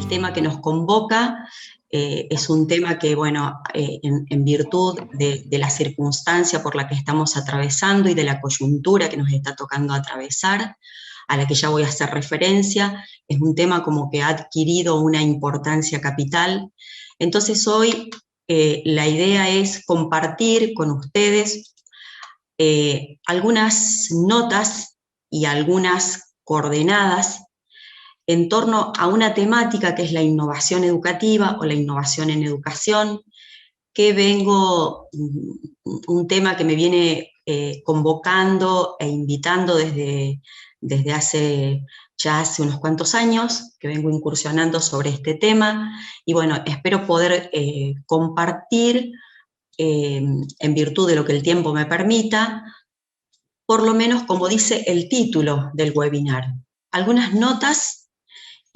el tema que nos convoca es un tema que, bueno, en virtud de la circunstancia por la que estamos atravesando y de la coyuntura que nos está tocando atravesar, a la que ya voy a hacer referencia, es un tema como que ha adquirido una importancia capital. Entonces hoy la idea es compartir con ustedes algunas notas y algunas coordenadas en torno a una temática que es la innovación educativa o la innovación en educación, que un tema que me viene convocando e invitando desde hace unos cuantos años, que vengo incursionando sobre este tema, y bueno, espero poder compartir, en virtud de lo que el tiempo me permita, por lo menos como dice el título del webinar, algunas notas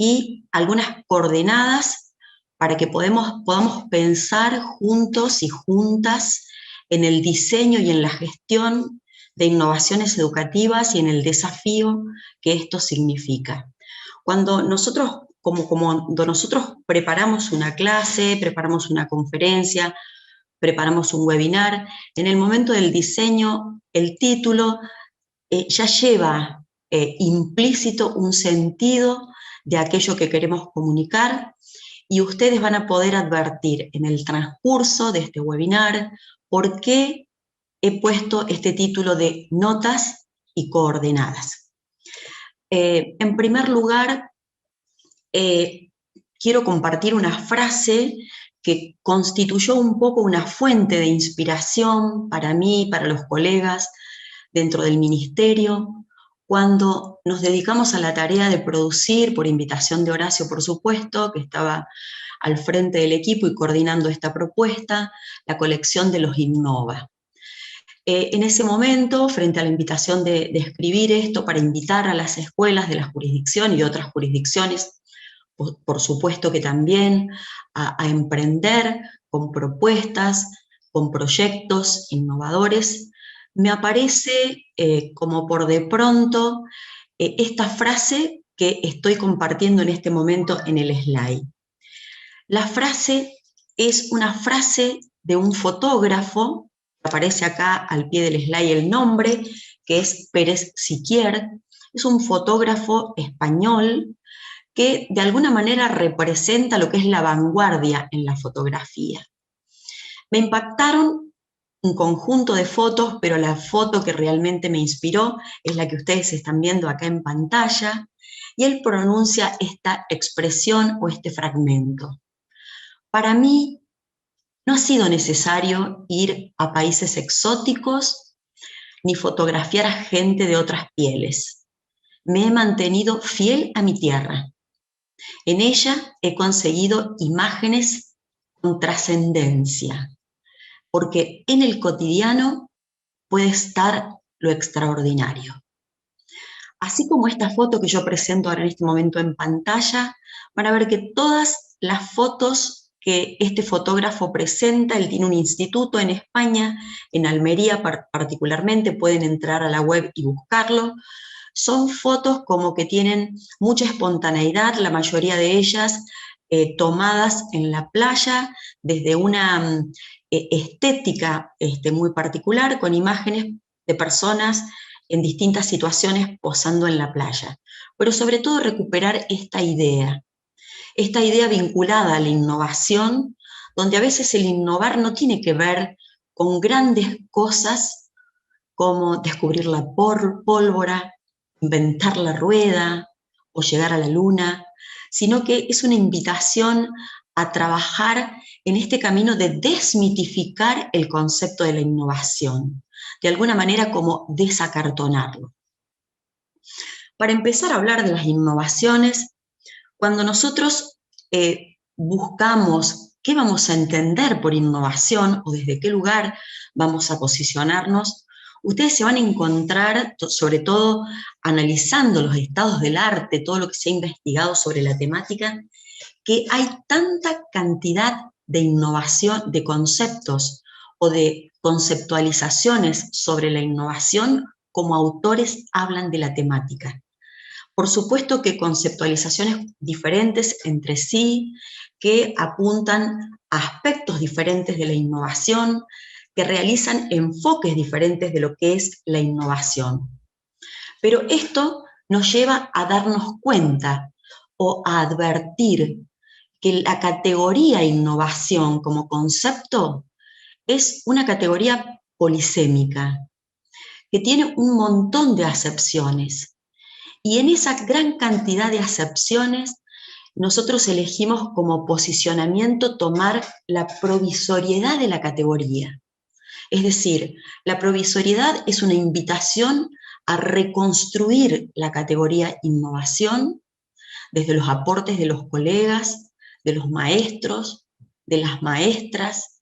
y algunas coordenadas para que podamos pensar juntos y juntas en el diseño y en la gestión de innovaciones educativas y en el desafío que esto significa. Cuando nosotros preparamos una clase, preparamos una conferencia, preparamos un webinar, en el momento del diseño, el título ya lleva implícito un sentido de aquello que queremos comunicar, y ustedes van a poder advertir en el transcurso de este webinar por qué he puesto este título de notas y coordenadas. En primer lugar, quiero compartir una frase que constituyó un poco una fuente de inspiración para mí, para los colegas dentro del ministerio, cuando nos dedicamos a la tarea de producir, por invitación de Horacio, por supuesto, que estaba al frente del equipo y coordinando esta propuesta, la colección de los Innova. En ese momento, frente a la invitación de escribir esto para invitar a las escuelas de la jurisdicción y otras jurisdicciones, por supuesto que también, a emprender con propuestas, con proyectos innovadores, me aparece como por de pronto esta frase que estoy compartiendo en este momento en el slide. La frase es una frase de un fotógrafo, aparece acá al pie del slide el nombre, que es Pérez Siquier, es un fotógrafo español que de alguna manera representa lo que es la vanguardia en la fotografía. Me impactaron un conjunto de fotos, pero la foto que realmente me inspiró es la que ustedes están viendo acá en pantalla, y él pronuncia esta expresión o este fragmento. Para mí no ha sido necesario ir a países exóticos ni fotografiar a gente de otras pieles. Me he mantenido fiel a mi tierra. En ella he conseguido imágenes con trascendencia, porque en el cotidiano puede estar lo extraordinario. Así como esta foto que yo presento ahora en este momento en pantalla, van a ver que todas las fotos que este fotógrafo presenta, él tiene un instituto en España, en Almería particularmente, pueden entrar a la web y buscarlo, son fotos como que tienen mucha espontaneidad, la mayoría de ellas tomadas en la playa, desde una estética muy particular, con imágenes de personas en distintas situaciones posando en la playa. Pero sobre todo recuperar esta idea vinculada a la innovación, donde a veces el innovar no tiene que ver con grandes cosas como descubrir la pólvora, inventar la rueda o llegar a la luna, sino que es una invitación a trabajar en este camino de desmitificar el concepto de la innovación, de alguna manera como desacartonarlo. Para empezar a hablar de las innovaciones, cuando nosotros buscamos qué vamos a entender por innovación o desde qué lugar vamos a posicionarnos, ustedes se van a encontrar, sobre todo analizando los estados del arte, todo lo que se ha investigado sobre la temática, que hay tanta cantidad de innovación, de conceptos o de conceptualizaciones sobre la innovación como autores hablan de la temática. Por supuesto que conceptualizaciones diferentes entre sí, que apuntan a aspectos diferentes de la innovación, que realizan enfoques diferentes de lo que es la innovación. Pero esto nos lleva a darnos cuenta o a advertir que la categoría innovación como concepto es una categoría polisémica, que tiene un montón de acepciones. Y en esa gran cantidad de acepciones, nosotros elegimos como posicionamiento tomar la provisoriedad de la categoría. Es decir, la provisoriedad es una invitación a reconstruir la categoría innovación desde los aportes de los colegas, de los maestros, de las maestras,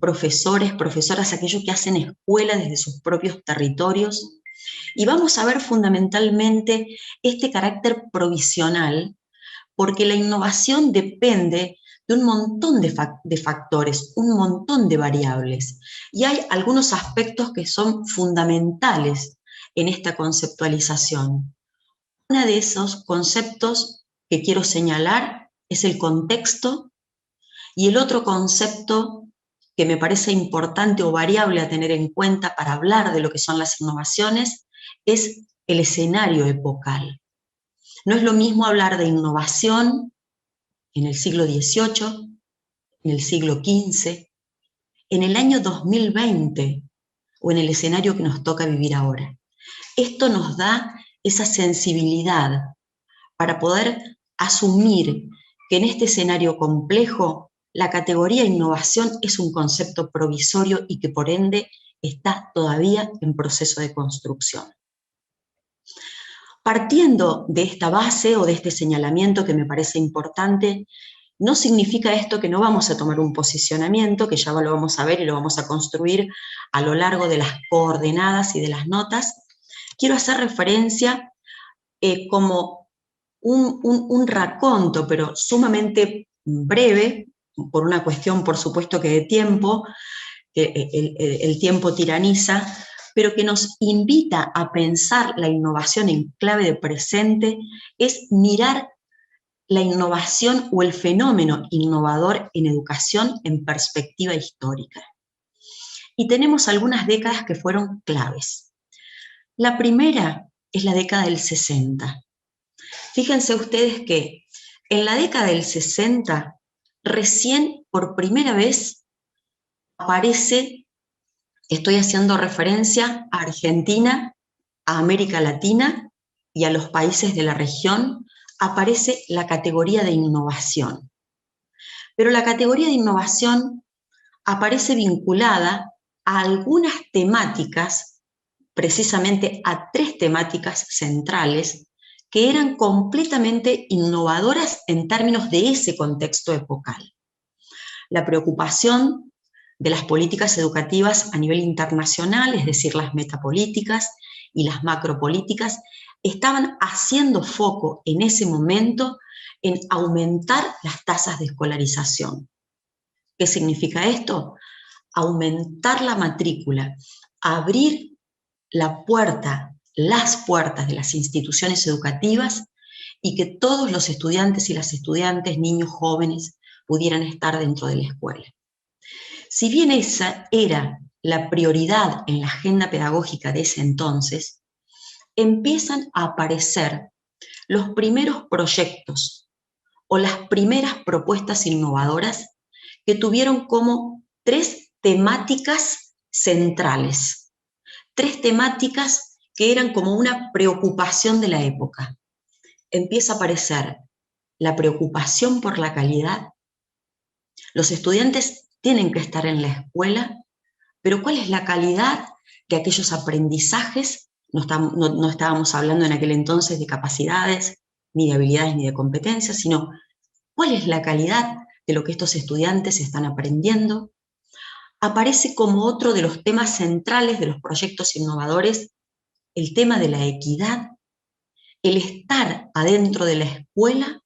profesores, profesoras, aquellos que hacen escuela desde sus propios territorios. Y vamos a ver fundamentalmente este carácter provisional, porque la innovación depende de un montón de factores, un montón de variables. Y hay algunos aspectos que son fundamentales en esta conceptualización. Uno de esos conceptos que quiero señalar es el contexto, y el otro concepto que me parece importante o variable a tener en cuenta para hablar de lo que son las innovaciones es el escenario epocal. No es lo mismo hablar de innovación en el siglo XVIII, en el siglo XV, en el año 2020 o en el escenario que nos toca vivir ahora. Esto nos da esa sensibilidad para poder asumir que en este escenario complejo la categoría innovación es un concepto provisorio y que por ende está todavía en proceso de construcción. Partiendo de esta base o de este señalamiento que me parece importante, no significa esto que no vamos a tomar un posicionamiento, que ya lo vamos a ver y lo vamos a construir a lo largo de las coordenadas y de las notas. Quiero hacer referencia como un raconto, pero sumamente breve, por una cuestión, por supuesto, que de tiempo, que el tiempo tiraniza, pero que nos invita a pensar la innovación en clave de presente, es mirar la innovación o el fenómeno innovador en educación en perspectiva histórica. Y tenemos algunas décadas que fueron claves. La primera es la década del 60. Fíjense ustedes que en la década del 60, recién por primera vez aparece, estoy haciendo referencia a Argentina, a América Latina y a los países de la región, aparece la categoría de innovación. Pero la categoría de innovación aparece vinculada a algunas temáticas, precisamente a 3 temáticas centrales, que eran completamente innovadoras en términos de ese contexto epocal. La preocupación de las políticas educativas a nivel internacional, es decir, las metapolíticas y las macropolíticas, estaban haciendo foco en ese momento en aumentar las tasas de escolarización. ¿Qué significa esto? Aumentar la matrícula, abrir la puerta, las puertas de las instituciones educativas y que todos los estudiantes y las estudiantes, niños, jóvenes, pudieran estar dentro de la escuela. Si bien esa era la prioridad en la agenda pedagógica de ese entonces, empiezan a aparecer los primeros proyectos o las primeras propuestas innovadoras que tuvieron como 3 temáticas centrales, 3 temáticas que eran como una preocupación de la época. Empieza a aparecer la preocupación por la calidad. Los estudiantes tienen que estar en la escuela, pero ¿cuál es la calidad de aquellos aprendizajes? No estábamos hablando en aquel entonces de capacidades, ni de habilidades, ni de competencias, sino ¿cuál es la calidad de lo que estos estudiantes están aprendiendo? Aparece como otro de los temas centrales de los proyectos innovadores el tema de la equidad. El estar adentro de la escuela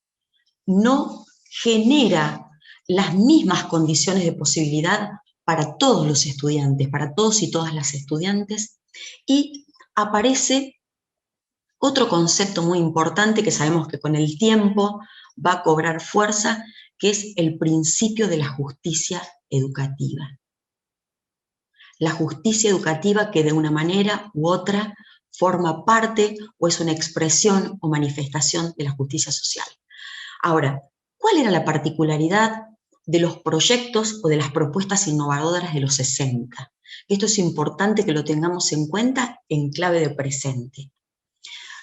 no genera las mismas condiciones de posibilidad para todos los estudiantes, para todos y todas las estudiantes, y aparece otro concepto muy importante que sabemos que con el tiempo va a cobrar fuerza, que es el principio de la justicia educativa. La justicia educativa que de una manera u otra forma parte o es una expresión o manifestación de la justicia social. Ahora, ¿cuál era la particularidad de los proyectos o de las propuestas innovadoras de los 60? Esto es importante que lo tengamos en cuenta en clave de presente.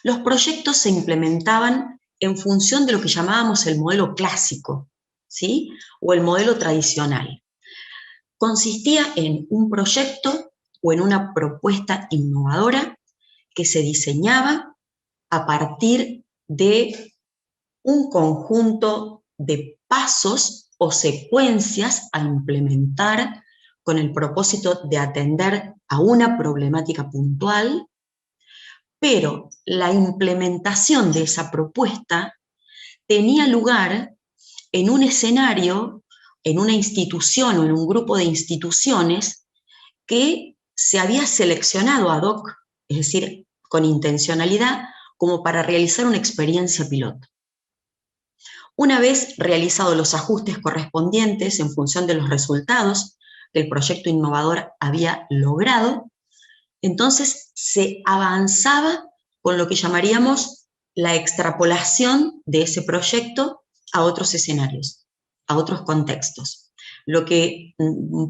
Los proyectos se implementaban en función de lo que llamábamos el modelo clásico, ¿sí? O el modelo tradicional. Consistía en un proyecto o en una propuesta innovadora que se diseñaba a partir de un conjunto de pasos o secuencias a implementar con el propósito de atender a una problemática puntual, pero la implementación de esa propuesta tenía lugar en un escenario, en una institución o en un grupo de instituciones que se había seleccionado ad hoc, es decir, con intencionalidad, como para realizar una experiencia piloto. Una vez realizados los ajustes correspondientes en función de los resultados que el proyecto innovador había logrado, entonces se avanzaba con lo que llamaríamos la extrapolación de ese proyecto a otros escenarios, a otros contextos. Lo que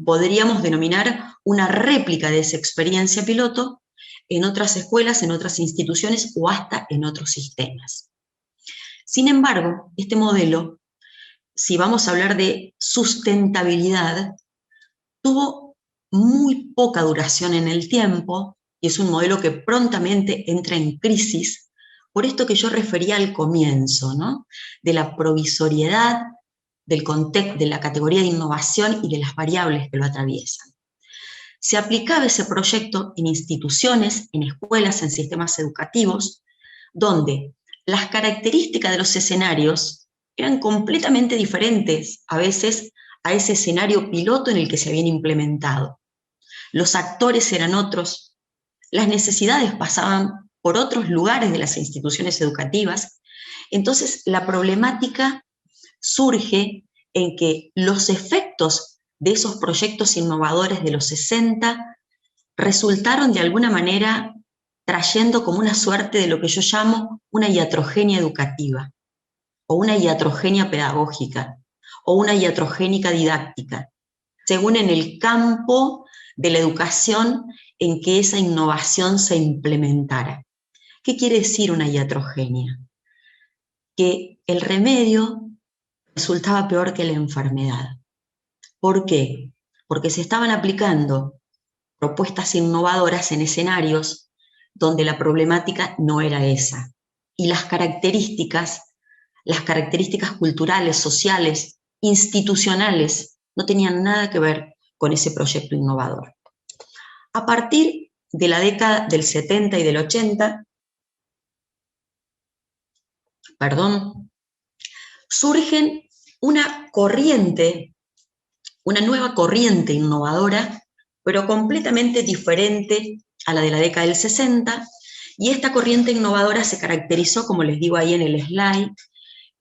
podríamos denominar una réplica de esa experiencia piloto en otras escuelas, en otras instituciones o hasta en otros sistemas. Sin embargo, este modelo, si vamos a hablar de sustentabilidad, tuvo muy poca duración en el tiempo y es un modelo que prontamente entra en crisis, por esto que yo refería al comienzo, ¿no? De la provisoriedad, del contexto, de la categoría de innovación y de las variables que lo atraviesan. Se aplicaba ese proyecto en instituciones, en escuelas, en sistemas educativos, donde las características de los escenarios eran completamente diferentes, a veces, a ese escenario piloto en el que se habían implementado. Los actores eran otros, las necesidades pasaban por otros lugares de las instituciones educativas. Entonces, la problemática surge en que los efectos de esos proyectos innovadores de los 60 resultaron de alguna manera trayendo como una suerte de lo que yo llamo una iatrogenia educativa, o una iatrogenia pedagógica, o una iatrogénica didáctica, según en el campo de la educación en que esa innovación se implementara. ¿Qué quiere decir una iatrogenia? Que el remedio resultaba peor que la enfermedad. ¿Por qué? Porque se estaban aplicando propuestas innovadoras en escenarios donde la problemática no era esa. Y las características culturales, sociales, institucionales, no tenían nada que ver con ese proyecto innovador. A partir de la década del 70 y del 80, surgen una nueva corriente innovadora, pero completamente diferente a la de la década del 60, y esta corriente innovadora se caracterizó, como les digo ahí en el slide,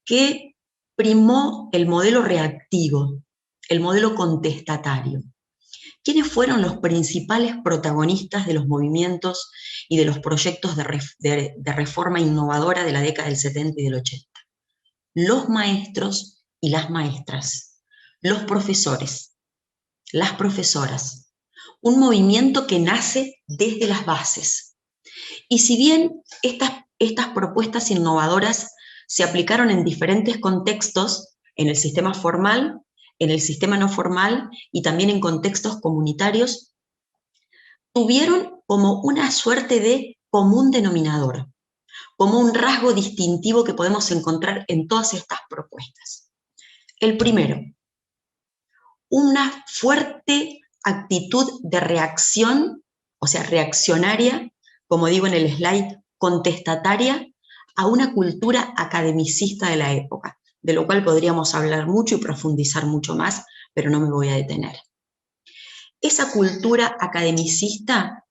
que primó el modelo reactivo, el modelo contestatario. ¿Quiénes fueron los principales protagonistas de los movimientos y de los proyectos de reforma innovadora de la década del 70 y del 80? Los maestros y las maestras, los profesores, las profesoras, un movimiento que nace desde las bases. Y si bien estas propuestas innovadoras se aplicaron en diferentes contextos, en el sistema formal, en el sistema no formal y también en contextos comunitarios, tuvieron como una suerte de común denominador, como un rasgo distintivo que podemos encontrar en todas estas propuestas. El primero, una fuerte actitud de reacción, o sea, reaccionaria, como digo en el slide, contestataria a una cultura academicista de la época, de lo cual podríamos hablar mucho y profundizar mucho más, pero no me voy a detener. Esa cultura academicista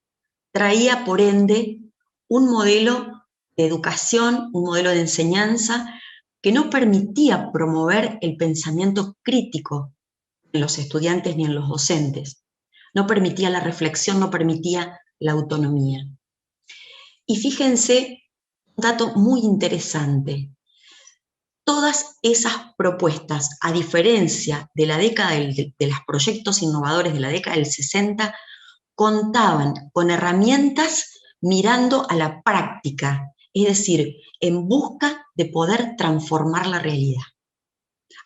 traía, por ende, un modelo de educación, un modelo de enseñanza que no permitía promover el pensamiento crítico en los estudiantes ni en los docentes. No permitía la reflexión, no permitía la autonomía. Y fíjense, un dato muy interesante. Todas esas propuestas, a diferencia de la década de los proyectos innovadores de la década del 60, contaban con herramientas mirando a la práctica, es decir, en busca de poder transformar la realidad.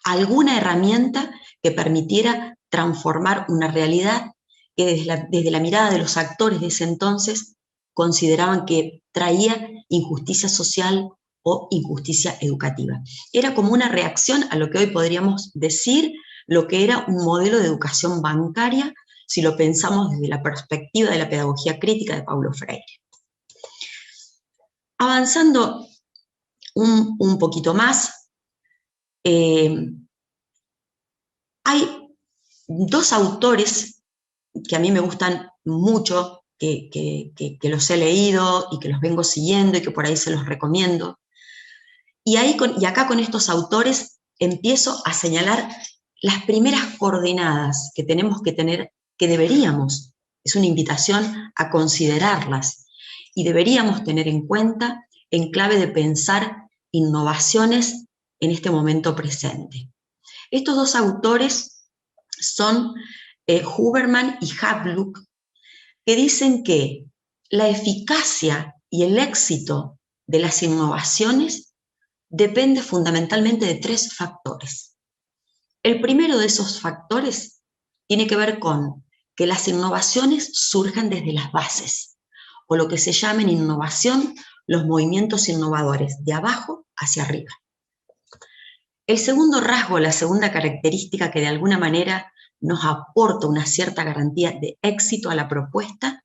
Alguna herramienta que permitiera transformar una realidad que desde la mirada de los actores de ese entonces consideraban que traía injusticia social o injusticia educativa. Era como una reacción a lo que hoy podríamos decir lo que era un modelo de educación bancaria, si lo pensamos desde la perspectiva de la pedagogía crítica de Paulo Freire. Avanzando un poquito más, hay dos autores que a mí me gustan mucho, que los he leído y que los vengo siguiendo y que por ahí se los recomiendo. Y acá con estos autores empiezo a señalar las primeras coordenadas que tenemos que tener, que deberíamos, es una invitación a considerarlas, y deberíamos tener en cuenta en clave de pensar innovaciones en este momento presente. Estos dos autores son Huberman y Havluk, que dicen que la eficacia y el éxito de las innovaciones depende fundamentalmente de tres factores. El primero de esos factores tiene que ver con que las innovaciones surjan desde las bases, o lo que se llama en innovación los movimientos innovadores, de abajo hacia arriba. El segundo rasgo, la segunda característica que de alguna manera nos aporta una cierta garantía de éxito a la propuesta,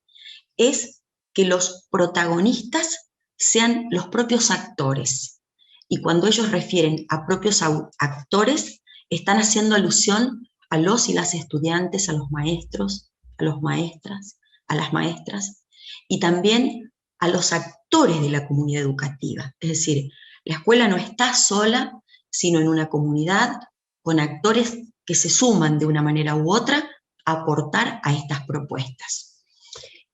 es que los protagonistas sean los propios actores. Y cuando ellos refieren a propios actores, están haciendo alusión a los y las estudiantes, a los maestros, a las maestras, y también a los actores de la comunidad educativa. Es decir, la escuela no está sola, sino en una comunidad con actores que se suman de una manera u otra a aportar a estas propuestas.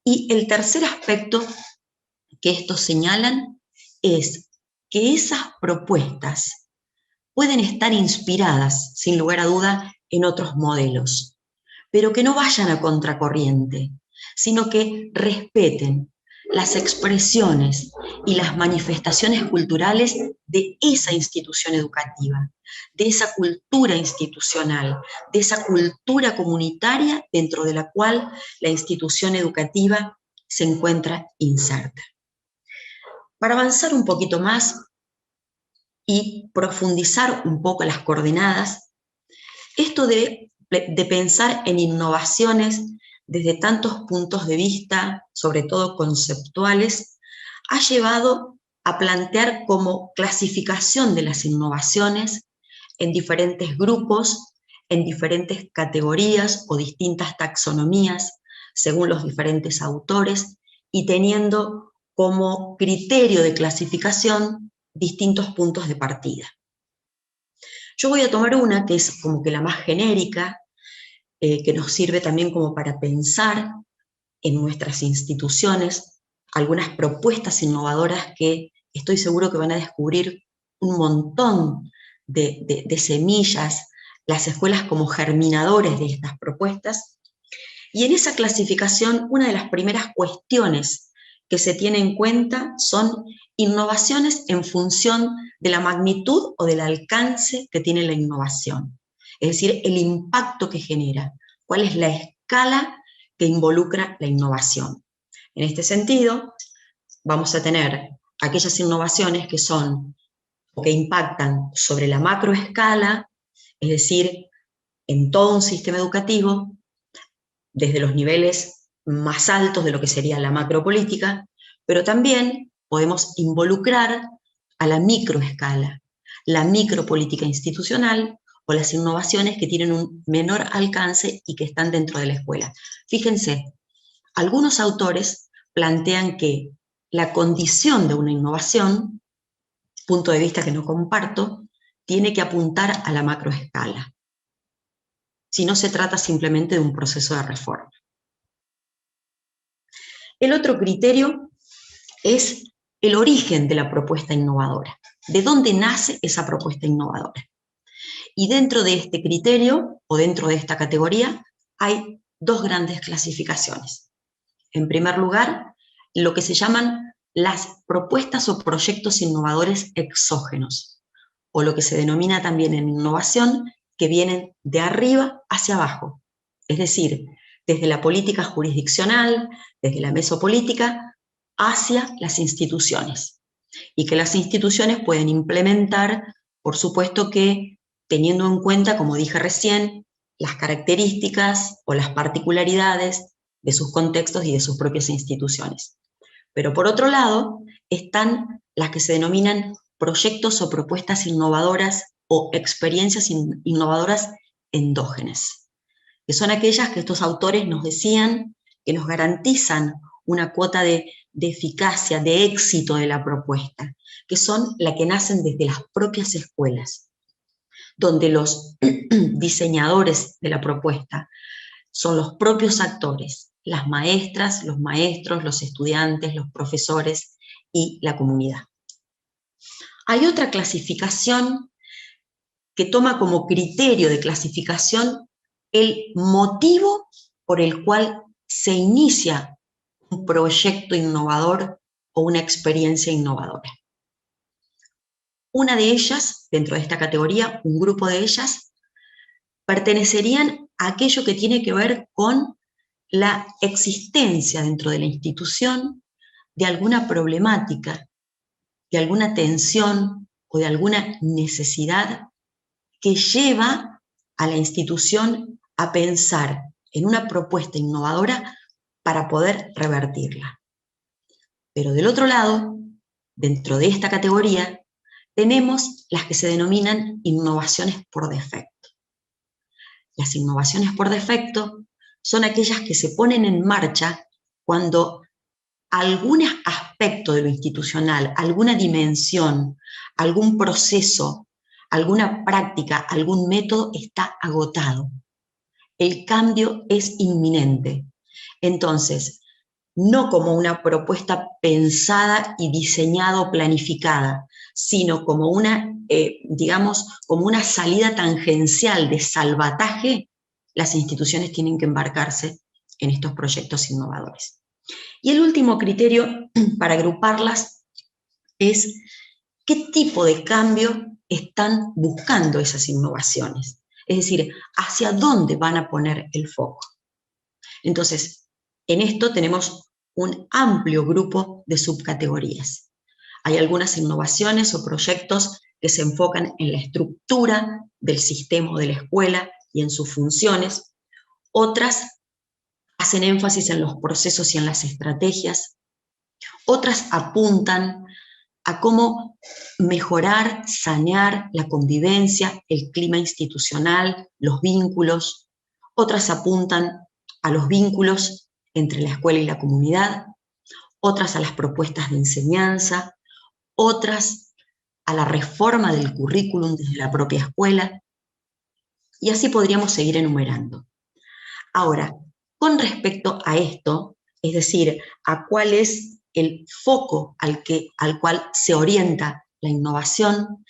Y el tercer aspecto que estos señalan es que esas propuestas pueden estar inspiradas, sin lugar a duda, en otros modelos, pero que no vayan a contracorriente, sino que respeten las expresiones y las manifestaciones culturales de esa institución educativa, de esa cultura institucional, de esa cultura comunitaria dentro de la cual la institución educativa se encuentra inserta. Para avanzar un poquito más y profundizar un poco las coordenadas, esto de pensar en innovaciones desde tantos puntos de vista, sobre todo conceptuales, ha llevado a plantear como clasificación de las innovaciones en diferentes grupos, en diferentes categorías o distintas taxonomías, según los diferentes autores, y teniendo como criterio de clasificación distintos puntos de partida. Yo voy a tomar una que es como que la más genérica, que nos sirve también como para pensar en nuestras instituciones algunas propuestas innovadoras que estoy seguro que van a descubrir un montón de semillas, las escuelas como germinadores de estas propuestas. Y en esa clasificación, una de las primeras cuestiones que se tiene en cuenta son innovaciones en función de la magnitud o del alcance que tiene la innovación. Es decir, el impacto que genera, cuál es la escala que involucra la innovación. En este sentido, vamos a tener aquellas innovaciones que son o que impactan sobre la macroescala, es decir, en todo un sistema educativo, desde los niveles más altos de lo que sería la macropolítica, pero también podemos involucrar a la microescala, la micropolítica institucional o las innovaciones que tienen un menor alcance y que están dentro de la escuela. Fíjense, algunos autores plantean que la condición de una innovación, punto de vista que no comparto, tiene que apuntar a la macroescala. Si no se trata simplemente de un proceso de reforma. El otro criterio es el origen de la propuesta innovadora. ¿De dónde nace esa propuesta innovadora? Y dentro de este criterio, o dentro de esta categoría, hay dos grandes clasificaciones. En primer lugar, lo que se llaman las propuestas o proyectos innovadores exógenos, o lo que se denomina también en innovación, que vienen de arriba hacia abajo. Es decir, desde la política jurisdiccional, desde la mesopolítica, hacia las instituciones. Y que las instituciones pueden implementar, por supuesto que teniendo en cuenta, como dije recién, las características o las particularidades de sus contextos y de sus propias instituciones. Pero por otro lado, están las que se denominan proyectos o propuestas innovadoras o experiencias innovadoras endógenas, que son aquellas que estos autores nos decían que nos garantizan una cuota de eficacia, de éxito de la propuesta, que son las que nacen desde las propias escuelas, donde los diseñadores de la propuesta son los propios actores, las maestras, los maestros, los estudiantes, los profesores y la comunidad. Hay otra clasificación que toma como criterio de clasificación el motivo por el cual se inicia un proyecto innovador o una experiencia innovadora. Una de ellas, dentro de esta categoría, un grupo de ellas, pertenecerían a aquello que tiene que ver con la existencia dentro de la institución de alguna problemática, de alguna tensión o de alguna necesidad que lleva a la institución a pensar en una propuesta innovadora para poder revertirla. Pero del otro lado, dentro de esta categoría, tenemos las que se denominan innovaciones por defecto. Las innovaciones por defecto son aquellas que se ponen en marcha cuando algún aspecto de lo institucional, alguna dimensión, algún proceso, alguna práctica, algún método está agotado. El cambio es inminente. Entonces, no como una propuesta pensada y diseñada o planificada, sino como una, digamos, como una salida tangencial de salvataje, las instituciones tienen que embarcarse en estos proyectos innovadores. Y el último criterio para agruparlas es qué tipo de cambio están buscando esas innovaciones. Es decir, hacia dónde van a poner el foco. Entonces, en esto tenemos un amplio grupo de subcategorías. Hay algunas innovaciones o proyectos que se enfocan en la estructura del sistema o de la escuela y en sus funciones. Otras hacen énfasis en los procesos y en las estrategias. Otras apuntan a cómo mejorar, sanear la convivencia, el clima institucional, los vínculos. Otras apuntan a los vínculos entre la escuela y la comunidad, otras a las propuestas de enseñanza, otras a la reforma del currículum desde la propia escuela, y así podríamos seguir enumerando. Ahora, con respecto a esto, es decir, a cuál es el foco al cual se orienta la innovación,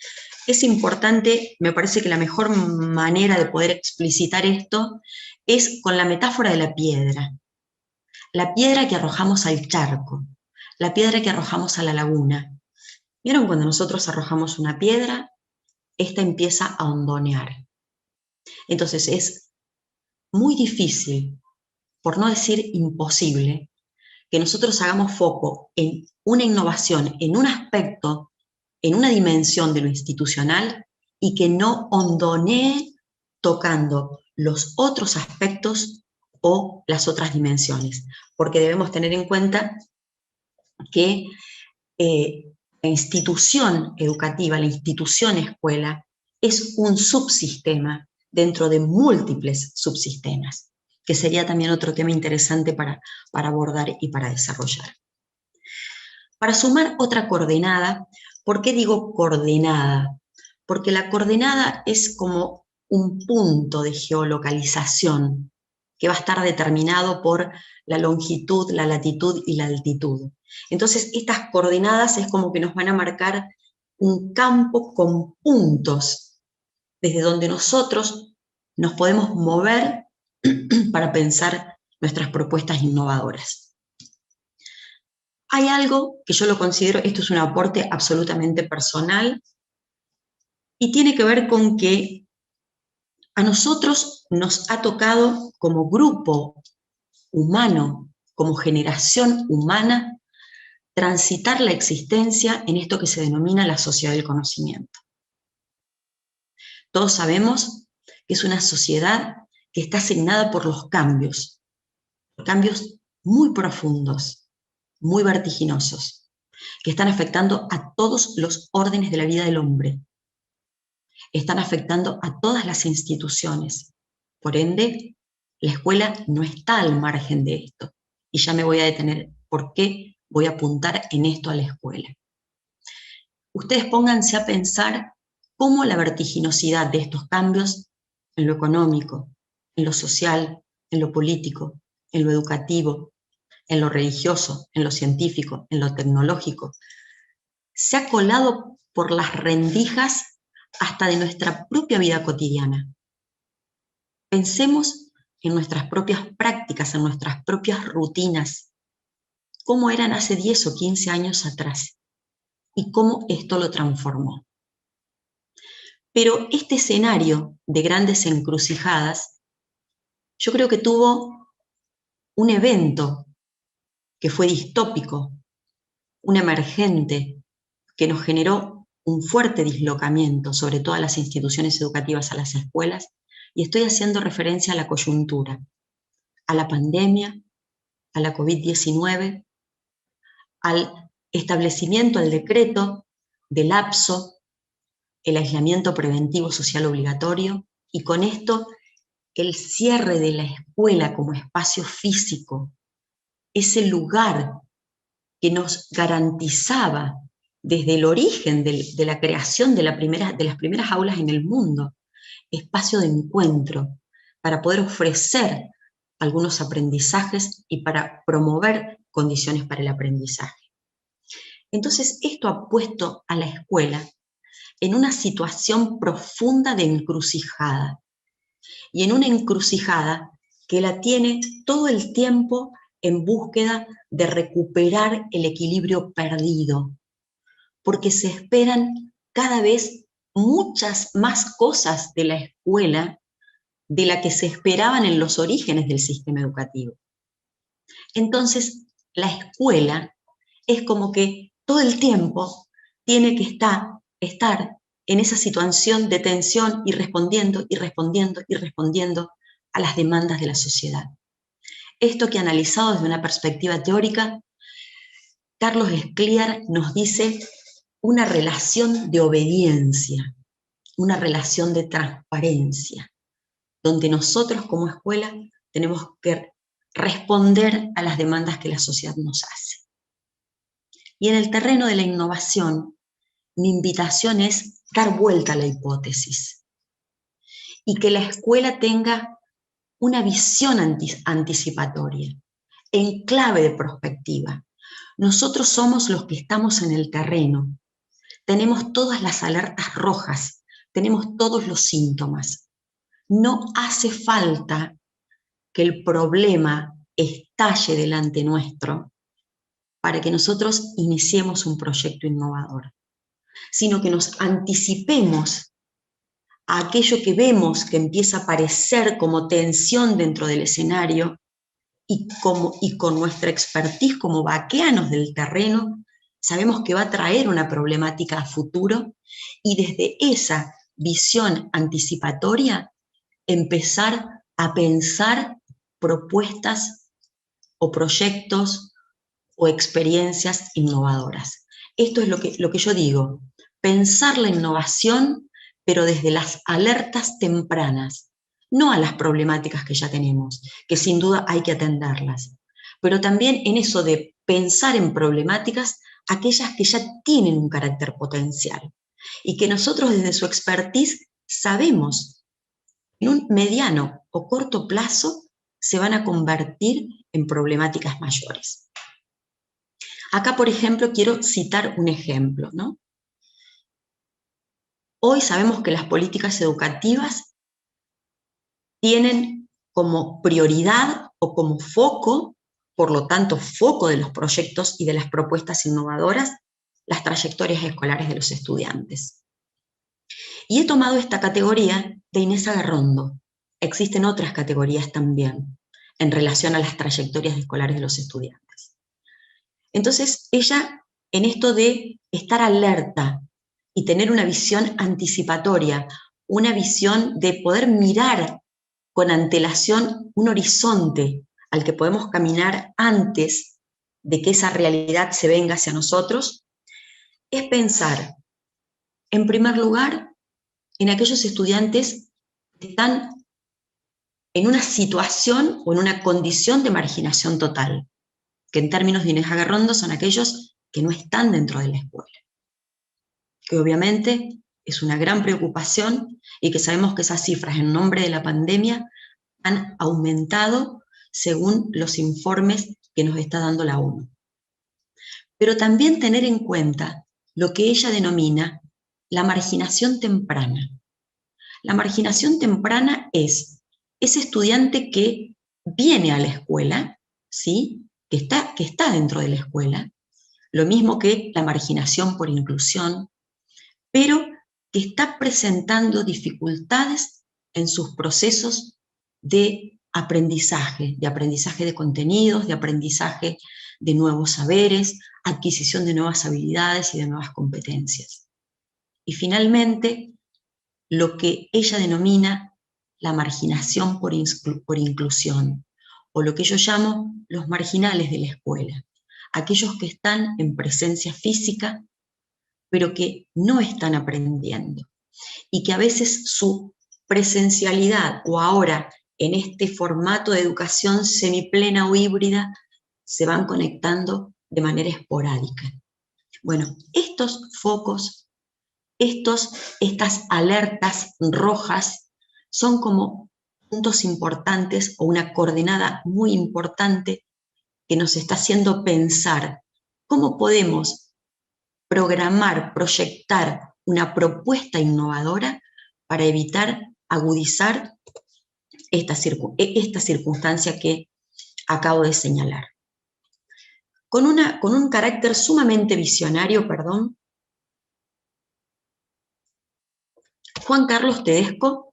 es importante, me parece que la mejor manera de poder explicitar esto es con la metáfora de la piedra. La piedra que arrojamos al charco, la piedra que arrojamos a la laguna. ¿Vieron cuando nosotros arrojamos una piedra? Esta empieza a hondonear. Entonces es muy difícil, por no decir imposible, que nosotros hagamos foco en una innovación, en un aspecto, en una dimensión de lo institucional y que no hondonee tocando los otros aspectos o las otras dimensiones, porque debemos tener en cuenta que la institución educativa, la institución escuela, es un subsistema dentro de múltiples subsistemas, que sería también otro tema interesante para abordar y para desarrollar. Para sumar otra coordenada, ¿por qué digo coordenada? Porque la coordenada es como un punto de geolocalización que va a estar determinado por la longitud, la latitud y la altitud. Entonces, estas coordenadas es como que nos van a marcar un campo con puntos desde donde nosotros nos podemos mover para pensar nuestras propuestas innovadoras. Hay algo que yo lo considero, esto es un aporte absolutamente personal, y tiene que ver con que a nosotros nos ha tocado como grupo humano, como generación humana, transitar la existencia en esto que se denomina la sociedad del conocimiento. Todos sabemos que es una sociedad que está asignada por los cambios muy profundos, muy vertiginosos, que están afectando a todos los órdenes de la vida del hombre, están afectando a todas las instituciones. Por ende, la escuela no está al margen de esto. Y ya me voy a detener por qué voy a apuntar en esto a la escuela. Ustedes pónganse a pensar cómo la vertiginosidad de estos cambios en lo económico, en lo social, en lo político, en lo educativo, en lo religioso, en lo científico, en lo tecnológico, se ha colado por las rendijas hasta de nuestra propia vida cotidiana. Pensemos en nuestras propias prácticas, en nuestras propias rutinas, cómo eran hace 10 o 15 años atrás y cómo esto lo transformó. Pero este escenario de grandes encrucijadas, yo creo que tuvo un evento que fue distópico, un emergente que nos generó un fuerte dislocamiento sobre todas las instituciones educativas a las escuelas, y estoy haciendo referencia a la coyuntura, a la pandemia, a la COVID-19, al establecimiento, al decreto del lapso, el aislamiento preventivo social obligatorio, y con esto el cierre de la escuela como espacio físico, ese lugar que nos garantizaba desde el origen de la creación de las primeras aulas en el mundo, espacio de encuentro, para poder ofrecer algunos aprendizajes y para promover condiciones para el aprendizaje. Entonces, esto ha puesto a la escuela en una situación profunda de encrucijada, y en una encrucijada que la tiene todo el tiempo en búsqueda de recuperar el equilibrio perdido, porque se esperan cada vez muchas más cosas de la escuela de la que se esperaban en los orígenes del sistema educativo. Entonces, la escuela es como que todo el tiempo tiene que estar en esa situación de tensión y respondiendo y respondiendo y respondiendo a las demandas de la sociedad. Esto que analizado desde una perspectiva teórica, Carlos Scliar nos dice una relación de obediencia, una relación de transparencia, donde nosotros como escuela tenemos que responder a las demandas que la sociedad nos hace. Y en el terreno de la innovación, mi invitación es dar vuelta a la hipótesis y que la escuela tenga una visión anticipatoria, en clave de prospectiva. Nosotros somos los que estamos en el terreno, tenemos todas las alertas rojas, tenemos todos los síntomas. No hace falta que el problema estalle delante nuestro para que nosotros iniciemos un proyecto innovador, sino que nos anticipemos a aquello que vemos que empieza a aparecer como tensión dentro del escenario, y con nuestra expertise como vaqueanos del terreno, sabemos que va a traer una problemática a futuro, y desde esa visión anticipatoria empezar a pensar propuestas o proyectos o experiencias innovadoras. Esto es lo que yo digo, pensar la innovación, pero desde las alertas tempranas, no a las problemáticas que ya tenemos, que sin duda hay que atenderlas, pero también en eso de pensar en problemáticas aquellas que ya tienen un carácter potencial y que nosotros desde su expertise sabemos en un mediano o corto plazo se van a convertir en problemáticas mayores. Acá, por ejemplo, quiero citar un ejemplo, ¿no? Hoy sabemos que las políticas educativas tienen como prioridad o como foco, por lo tanto, foco de los proyectos y de las propuestas innovadoras, las trayectorias escolares de los estudiantes. Y he tomado esta categoría de Inés Agarrondo. Existen otras categorías también en relación a las trayectorias escolares de los estudiantes. Entonces, ella, en esto de estar alerta y tener una visión anticipatoria, una visión de poder mirar con antelación un horizonte al que podemos caminar antes de que esa realidad se venga hacia nosotros, es pensar, en primer lugar, en aquellos estudiantes que están en una situación o en una condición de marginación total, que en términos de Inés Agarrondo son aquellos que no están dentro de la escuela, que obviamente es una gran preocupación y que sabemos que esas cifras en nombre de la pandemia han aumentado según los informes que nos está dando la ONU. Pero también tener en cuenta lo que ella denomina la marginación temprana. La marginación temprana es ese estudiante que viene a la escuela, ¿sí? que está dentro de la escuela, lo mismo que la marginación por inclusión, pero que está presentando dificultades en sus procesos de aprendizaje de contenidos, de aprendizaje de nuevos saberes, adquisición de nuevas habilidades y de nuevas competencias. Y finalmente, lo que ella denomina la marginación por inclusión, o lo que yo llamo los marginales de la escuela, aquellos que están en presencia física, pero que no están aprendiendo, y que a veces su presencialidad, o ahora en este formato de educación semiplena o híbrida, se van conectando de manera esporádica. Bueno, estos focos, estas alertas rojas, son como puntos importantes o una coordenada muy importante que nos está haciendo pensar cómo podemos programar, proyectar una propuesta innovadora para evitar agudizar esta circunstancia que acabo de señalar. Con un carácter sumamente visionario, Juan Carlos Tedesco,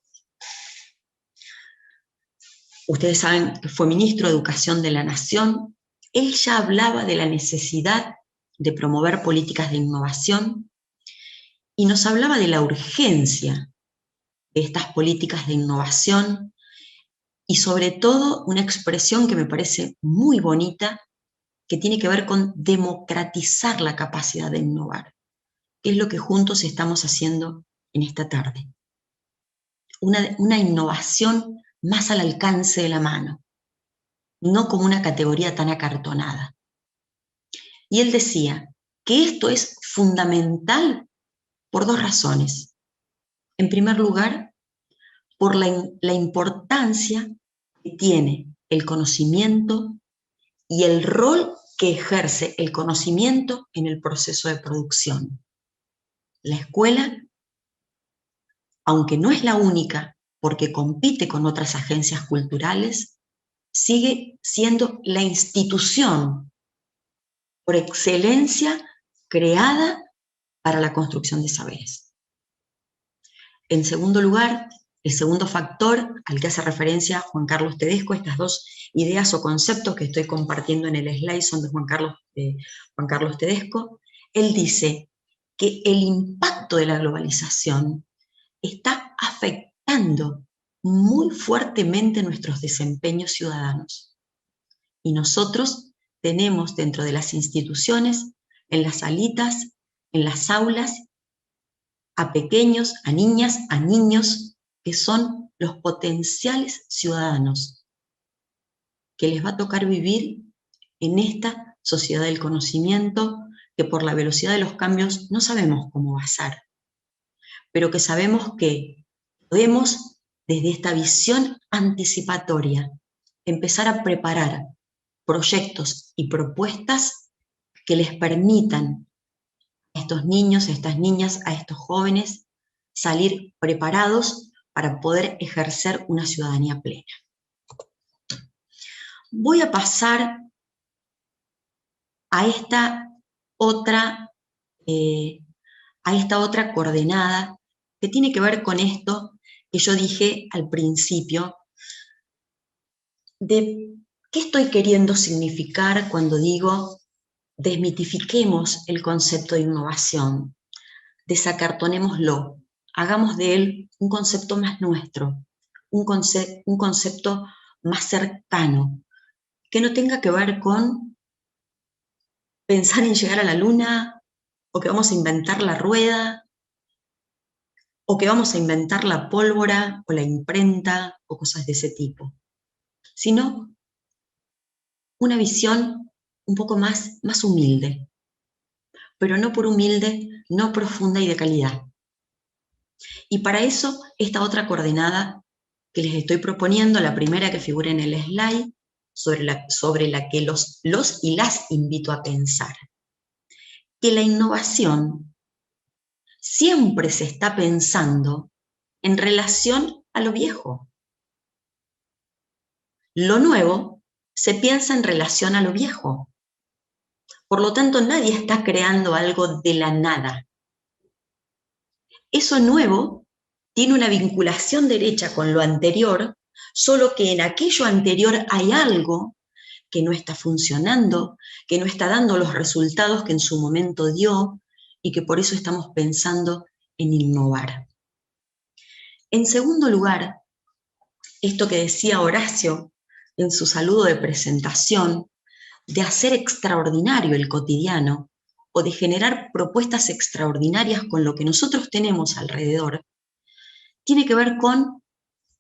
ustedes saben que fue ministro de Educación de la Nación, él ya hablaba de la necesidad de promover políticas de innovación y nos hablaba de la urgencia de estas políticas de innovación y sobre todo una expresión que me parece muy bonita, que tiene que ver con democratizar la capacidad de innovar, que es lo que juntos estamos haciendo en esta tarde. Una innovación más al alcance de la mano, no como una categoría tan acartonada. Y él decía que esto es fundamental por dos razones. En primer lugar, por la importancia que tiene el conocimiento y el rol que ejerce el conocimiento en el proceso de producción. La escuela, aunque no es la única, porque compite con otras agencias culturales, sigue siendo la institución por excelencia creada para la construcción de saberes. En segundo lugar, el segundo factor al que hace referencia Juan Carlos Tedesco, estas dos ideas o conceptos que estoy compartiendo en el slide son de Juan Carlos Tedesco, él dice que el impacto de la globalización está afectando muy fuertemente nuestros desempeños ciudadanos. Y nosotros tenemos dentro de las instituciones, en las salitas, en las aulas, a pequeños, a niñas, a niños, que son los potenciales ciudadanos, que les va a tocar vivir en esta sociedad del conocimiento, que por la velocidad de los cambios no sabemos cómo va a ser, pero que sabemos que podemos, desde esta visión anticipatoria, empezar a preparar proyectos y propuestas que les permitan a estos niños, a estas niñas, a estos jóvenes, salir preparados para poder ejercer una ciudadanía plena. Voy a pasar a esta otra coordenada que tiene que ver con esto que yo dije al principio, de qué estoy queriendo significar cuando digo desmitifiquemos el concepto de innovación, desacartonémoslo, hagamos de él un concepto más nuestro, un concepto más cercano, que no tenga que ver con pensar en llegar a la luna, o que vamos a inventar la rueda, o que vamos a inventar la pólvora, o la imprenta, o cosas de ese tipo, sino una visión un poco más humilde, pero no por humilde, no profunda y de calidad. Y para eso, esta otra coordenada que les estoy proponiendo, la primera que figura en el slide, sobre la que los y las invito a pensar, que la innovación siempre se está pensando en relación a lo viejo. Lo nuevo se piensa en relación a lo viejo. Por lo tanto, nadie está creando algo de la nada. Eso nuevo tiene una vinculación derecha con lo anterior, solo que en aquello anterior hay algo que no está funcionando, que no está dando los resultados que en su momento dio y que por eso estamos pensando en innovar. En segundo lugar, esto que decía Horacio en su saludo de presentación, de hacer extraordinario el cotidiano o de generar propuestas extraordinarias con lo que nosotros tenemos alrededor, tiene que ver con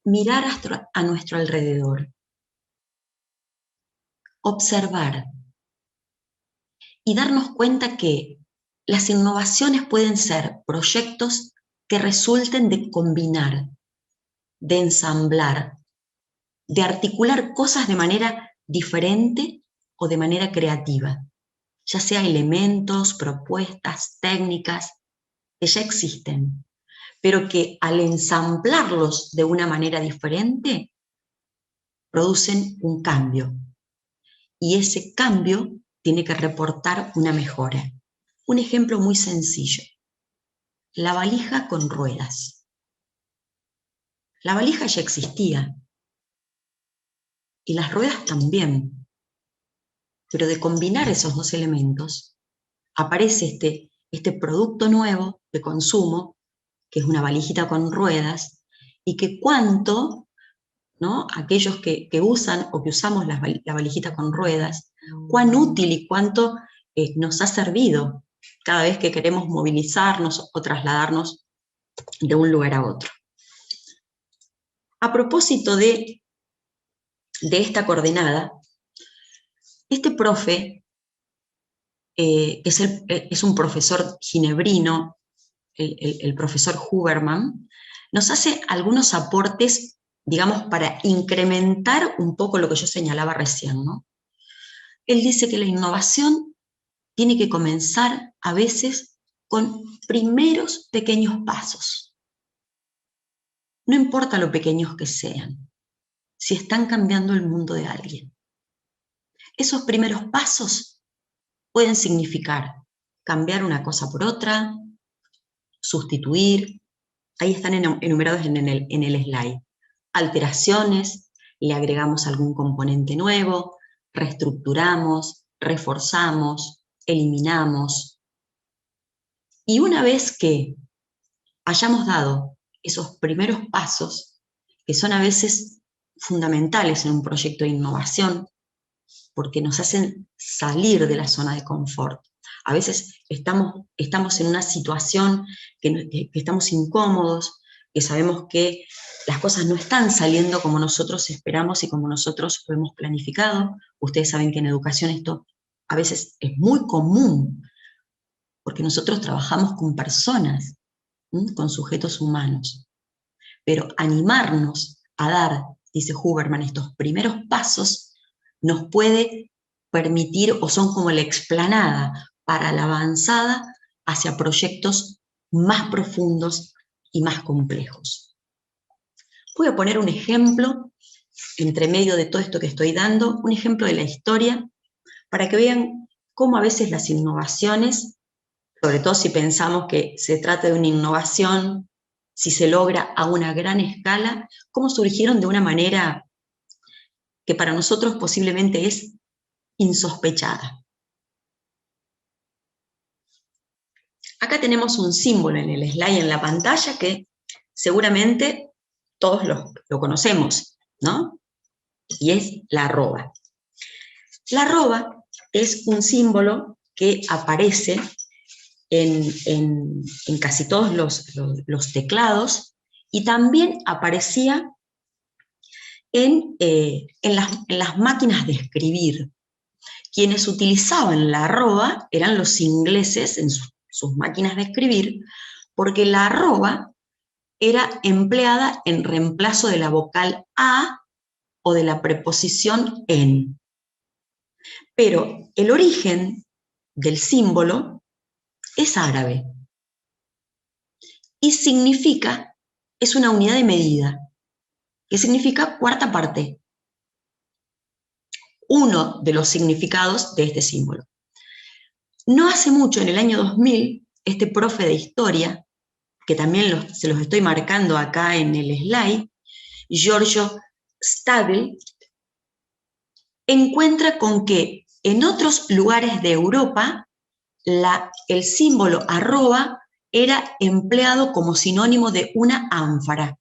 mirar a nuestro alrededor, observar y darnos cuenta que las innovaciones pueden ser proyectos que resulten de combinar, de ensamblar, de articular cosas de manera diferente o de manera creativa, ya sea elementos, propuestas, técnicas que ya existen, pero que al ensamblarlos de una manera diferente producen un cambio. Y ese cambio tiene que reportar una mejora. Un ejemplo muy sencillo. La valija con ruedas. La valija ya existía. Y las ruedas también. Pero de combinar esos dos elementos, aparece este producto nuevo de consumo, que es una valijita con ruedas, y que cuánto, ¿no? Aquellos que usan o que usamos la valijita con ruedas, cuán útil y cuánto nos ha servido cada vez que queremos movilizarnos o trasladarnos de un lugar a otro. A propósito de esta coordenada, este profe, es un profesor ginebrino, el profesor Huberman, nos hace algunos aportes, digamos, para incrementar un poco lo que yo señalaba recién, ¿no? Él dice que la innovación tiene que comenzar a veces con primeros pequeños pasos. No importa lo pequeños que sean, si están cambiando el mundo de alguien. Esos primeros pasos pueden significar cambiar una cosa por otra, sustituir, ahí están enumerados en el slide, alteraciones, le agregamos algún componente nuevo, reestructuramos, reforzamos, eliminamos. Y una vez que hayamos dado esos primeros pasos, que son a veces fundamentales en un proyecto de innovación, porque nos hacen salir de la zona de confort. A veces estamos en una situación que estamos incómodos, que sabemos que las cosas no están saliendo como nosotros esperamos y como nosotros lo hemos planificado. Ustedes saben que en educación esto a veces es muy común, porque nosotros trabajamos con personas, con sujetos humanos. Pero animarnos a dar, dice Huberman, estos primeros pasos nos puede permitir, o son como la explanada para la avanzada hacia proyectos más profundos y más complejos. Voy a poner un ejemplo, entre medio de todo esto que estoy dando, un ejemplo de la historia, para que vean cómo a veces las innovaciones, sobre todo si pensamos que se trata de una innovación, si se logra a una gran escala, cómo surgieron de una manera que para nosotros posiblemente es insospechada. Acá tenemos un símbolo en el slide en la pantalla que seguramente todos lo conocemos, ¿no? Y es la arroba. La arroba es un símbolo que aparece en casi todos los teclados y también aparecía en las máquinas de escribir. Quienes utilizaban la arroba eran los ingleses en sus máquinas de escribir, porque la arroba era empleada en reemplazo de la vocal a o de la preposición en. Pero el origen del símbolo es árabe y significa, es una unidad de medida, que significa cuarta parte. Uno de los significados de este símbolo. No hace mucho, en el año 2000, este profe de historia, que también se los estoy marcando acá en el slide, Giorgio Stadl, encuentra con que en otros lugares de Europa el símbolo arroba era empleado como sinónimo de una ánfora.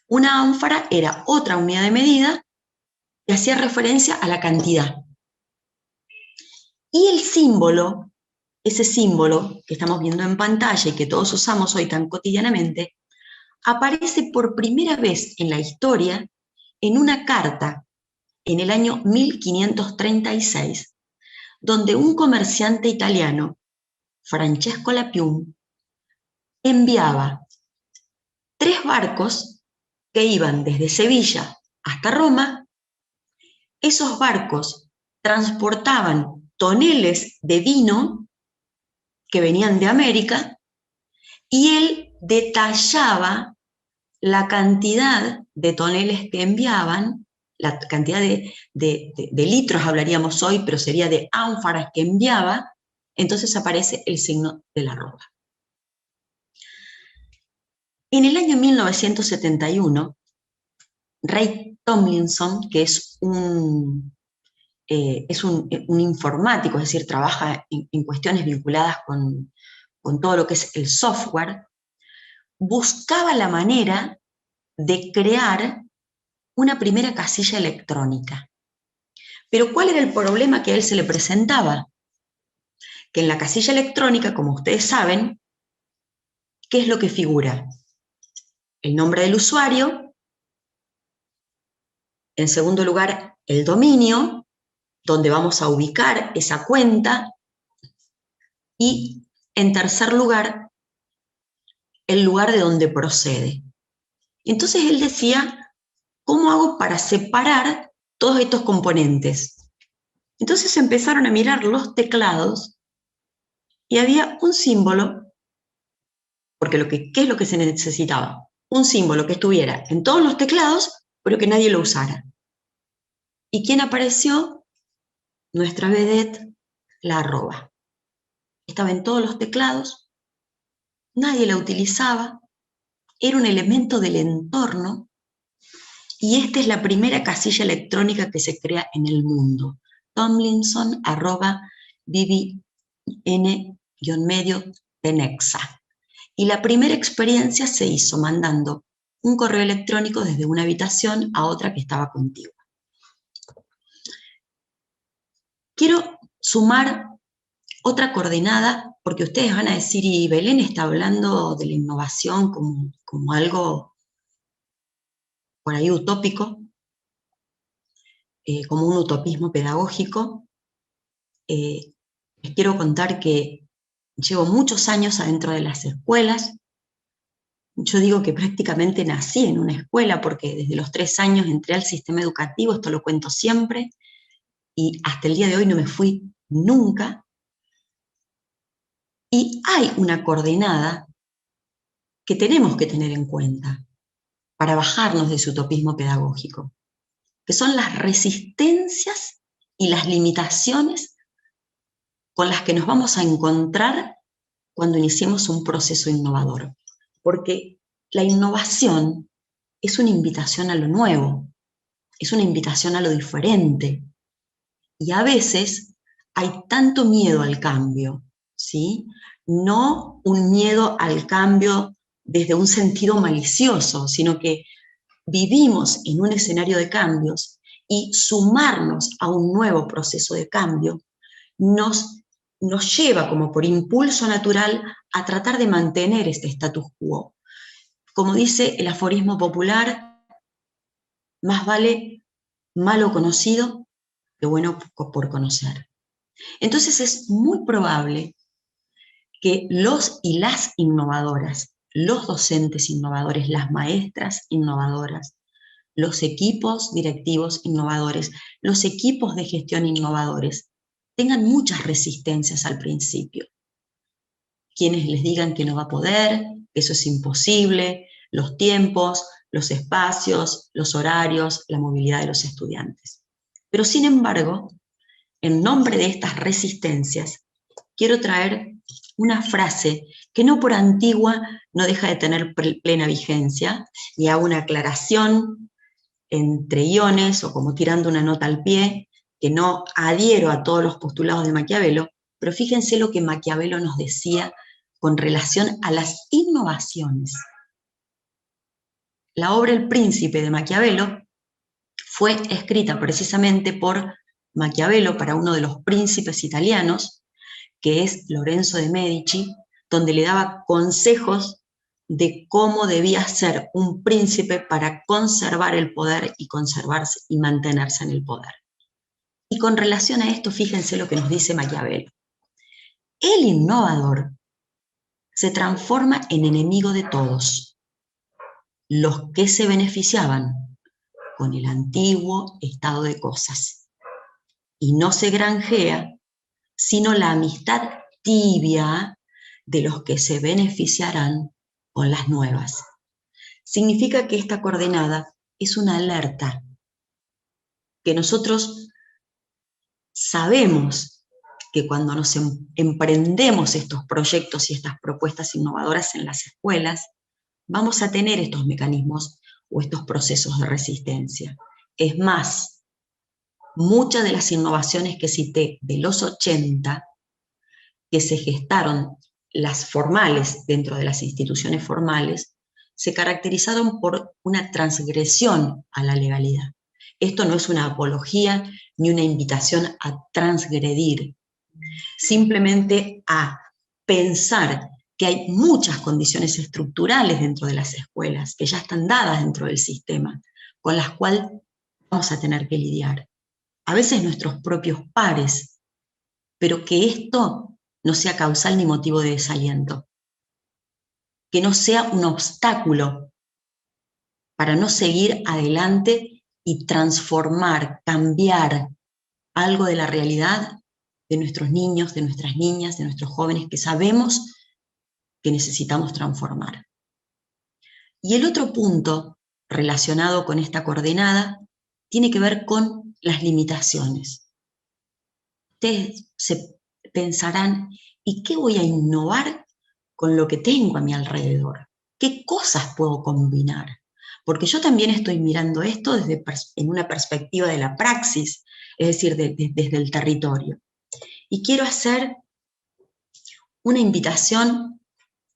Una ánfora era otra unidad de medida que hacía referencia a la cantidad. Y el símbolo, ese símbolo que estamos viendo en pantalla y que todos usamos hoy tan cotidianamente, aparece por primera vez en la historia en una carta en el año 1536, donde un comerciante italiano, Francesco Lapium, enviaba 3 barcos que iban desde Sevilla hasta Roma. Esos barcos transportaban toneles de vino que venían de América y él detallaba la cantidad de toneles que enviaban, la cantidad de litros hablaríamos hoy, pero sería de ánforas que enviaba, entonces aparece el signo de la arroba. En el año 1971, Ray Tomlinson, que es un informático, es decir, trabaja en cuestiones vinculadas con todo lo que es el software, buscaba la manera de crear una primera casilla electrónica. Pero ¿cuál era el problema que a él se le presentaba? Que en la casilla electrónica, como ustedes saben, ¿qué es lo que figura? El nombre del usuario, en segundo lugar, el dominio, donde vamos a ubicar esa cuenta, y en tercer lugar, el lugar de donde procede. Entonces él decía, ¿cómo hago para separar todos estos componentes? Entonces empezaron a mirar los teclados y había un símbolo, porque ¿qué es lo que se necesitaba? Un símbolo que estuviera en todos los teclados, pero que nadie lo usara. ¿Y quién apareció? Nuestra vedette, la arroba. Estaba en todos los teclados, nadie la utilizaba, era un elemento del entorno, y esta es la primera casilla electrónica que se crea en el mundo. Tomlinson @bbn-medio-tenexa. Y la primera experiencia se hizo mandando un correo electrónico desde una habitación a otra que estaba contigua. Quiero sumar otra coordenada, porque ustedes van a decir, y Belén está hablando de la innovación como algo por ahí utópico, como un utopismo pedagógico. Les quiero contar que llevo muchos años adentro de las escuelas. Yo digo que prácticamente nací en una escuela porque desde los 3 años entré al sistema educativo, esto lo cuento siempre, y hasta el día de hoy no me fui nunca. Y hay una coordenada que tenemos que tener en cuenta para bajarnos de ese utopismo pedagógico, que son las resistencias y las limitaciones con las que nos vamos a encontrar cuando iniciemos un proceso innovador. Porque la innovación es una invitación a lo nuevo, es una invitación a lo diferente. Y a veces hay tanto miedo al cambio, ¿sí? No un miedo al cambio desde un sentido malicioso, sino que vivimos en un escenario de cambios y sumarnos a un nuevo proceso de cambio nos lleva como por impulso natural a tratar de mantener este status quo. Como dice el aforismo popular, más vale malo conocido que bueno por conocer. Entonces es muy probable que los y las innovadoras, los docentes innovadores, las maestras innovadoras, los equipos directivos innovadores, los equipos de gestión innovadores, tengan muchas resistencias al principio. Quienes les digan que no va a poder, que eso es imposible, los tiempos, los espacios, los horarios, la movilidad de los estudiantes. Pero sin embargo, en nombre de estas resistencias, quiero traer una frase que no por antigua no deja de tener plena vigencia, y hago una aclaración entre guiones o como tirando una nota al pie, que no adhiero a todos los postulados de Maquiavelo, pero fíjense lo que Maquiavelo nos decía con relación a las innovaciones. La obra El Príncipe de Maquiavelo fue escrita precisamente por Maquiavelo para uno de los príncipes italianos, que es Lorenzo de Medici, donde le daba consejos de cómo debía ser un príncipe para conservar el poder y conservarse y mantenerse en el poder. Y con relación a esto, fíjense lo que nos dice Maquiavelo. El innovador se transforma en enemigo de todos los que se beneficiaban con el antiguo estado de cosas y no se granjea sino la amistad tibia de los que se beneficiarán con las nuevas. Significa que esta coordenada es una alerta, que nosotros sabemos que cuando nos emprendemos estos proyectos y estas propuestas innovadoras en las escuelas, vamos a tener estos mecanismos o estos procesos de resistencia. Es más, muchas de las innovaciones que cité de los 80, que se gestaron las formales dentro de las instituciones formales, se caracterizaron por una transgresión a la legalidad. Esto no es una apología ni una invitación a transgredir, simplemente a pensar que hay muchas condiciones estructurales dentro de las escuelas, que ya están dadas dentro del sistema, con las cuales vamos a tener que lidiar. A veces nuestros propios pares, pero que esto no sea causal ni motivo de desaliento, que no sea un obstáculo para no seguir adelante y transformar, cambiar algo de la realidad de nuestros niños, de nuestras niñas, de nuestros jóvenes que sabemos que necesitamos transformar. Y el otro punto relacionado con esta coordenada tiene que ver con las limitaciones. Ustedes se pensarán, ¿y qué voy a innovar con lo que tengo a mi alrededor? ¿Qué cosas puedo combinar? Porque yo también estoy mirando esto en una perspectiva de la praxis, es decir, desde el territorio. Y quiero hacer una invitación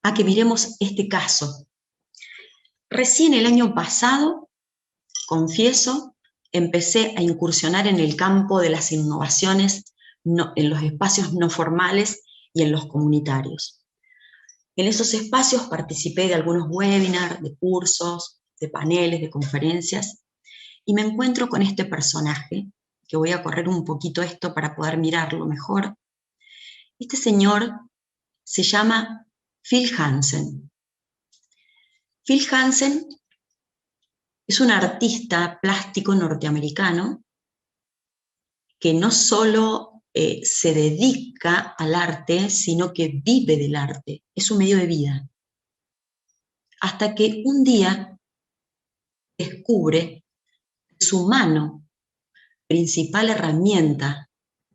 a que miremos este caso. Recién el año pasado, confieso, empecé a incursionar en el campo de las innovaciones en los espacios no formales y en los comunitarios. En esos espacios participé de algunos webinars, de cursos, de paneles, de conferencias, y me encuentro con este personaje, que voy a correr un poquito esto para poder mirarlo mejor. Este señor se llama Phil Hansen. Phil Hansen es un artista plástico norteamericano que no solo se dedica al arte, sino que vive del arte, es su medio de vida. Hasta que un día descubre que su mano, principal herramienta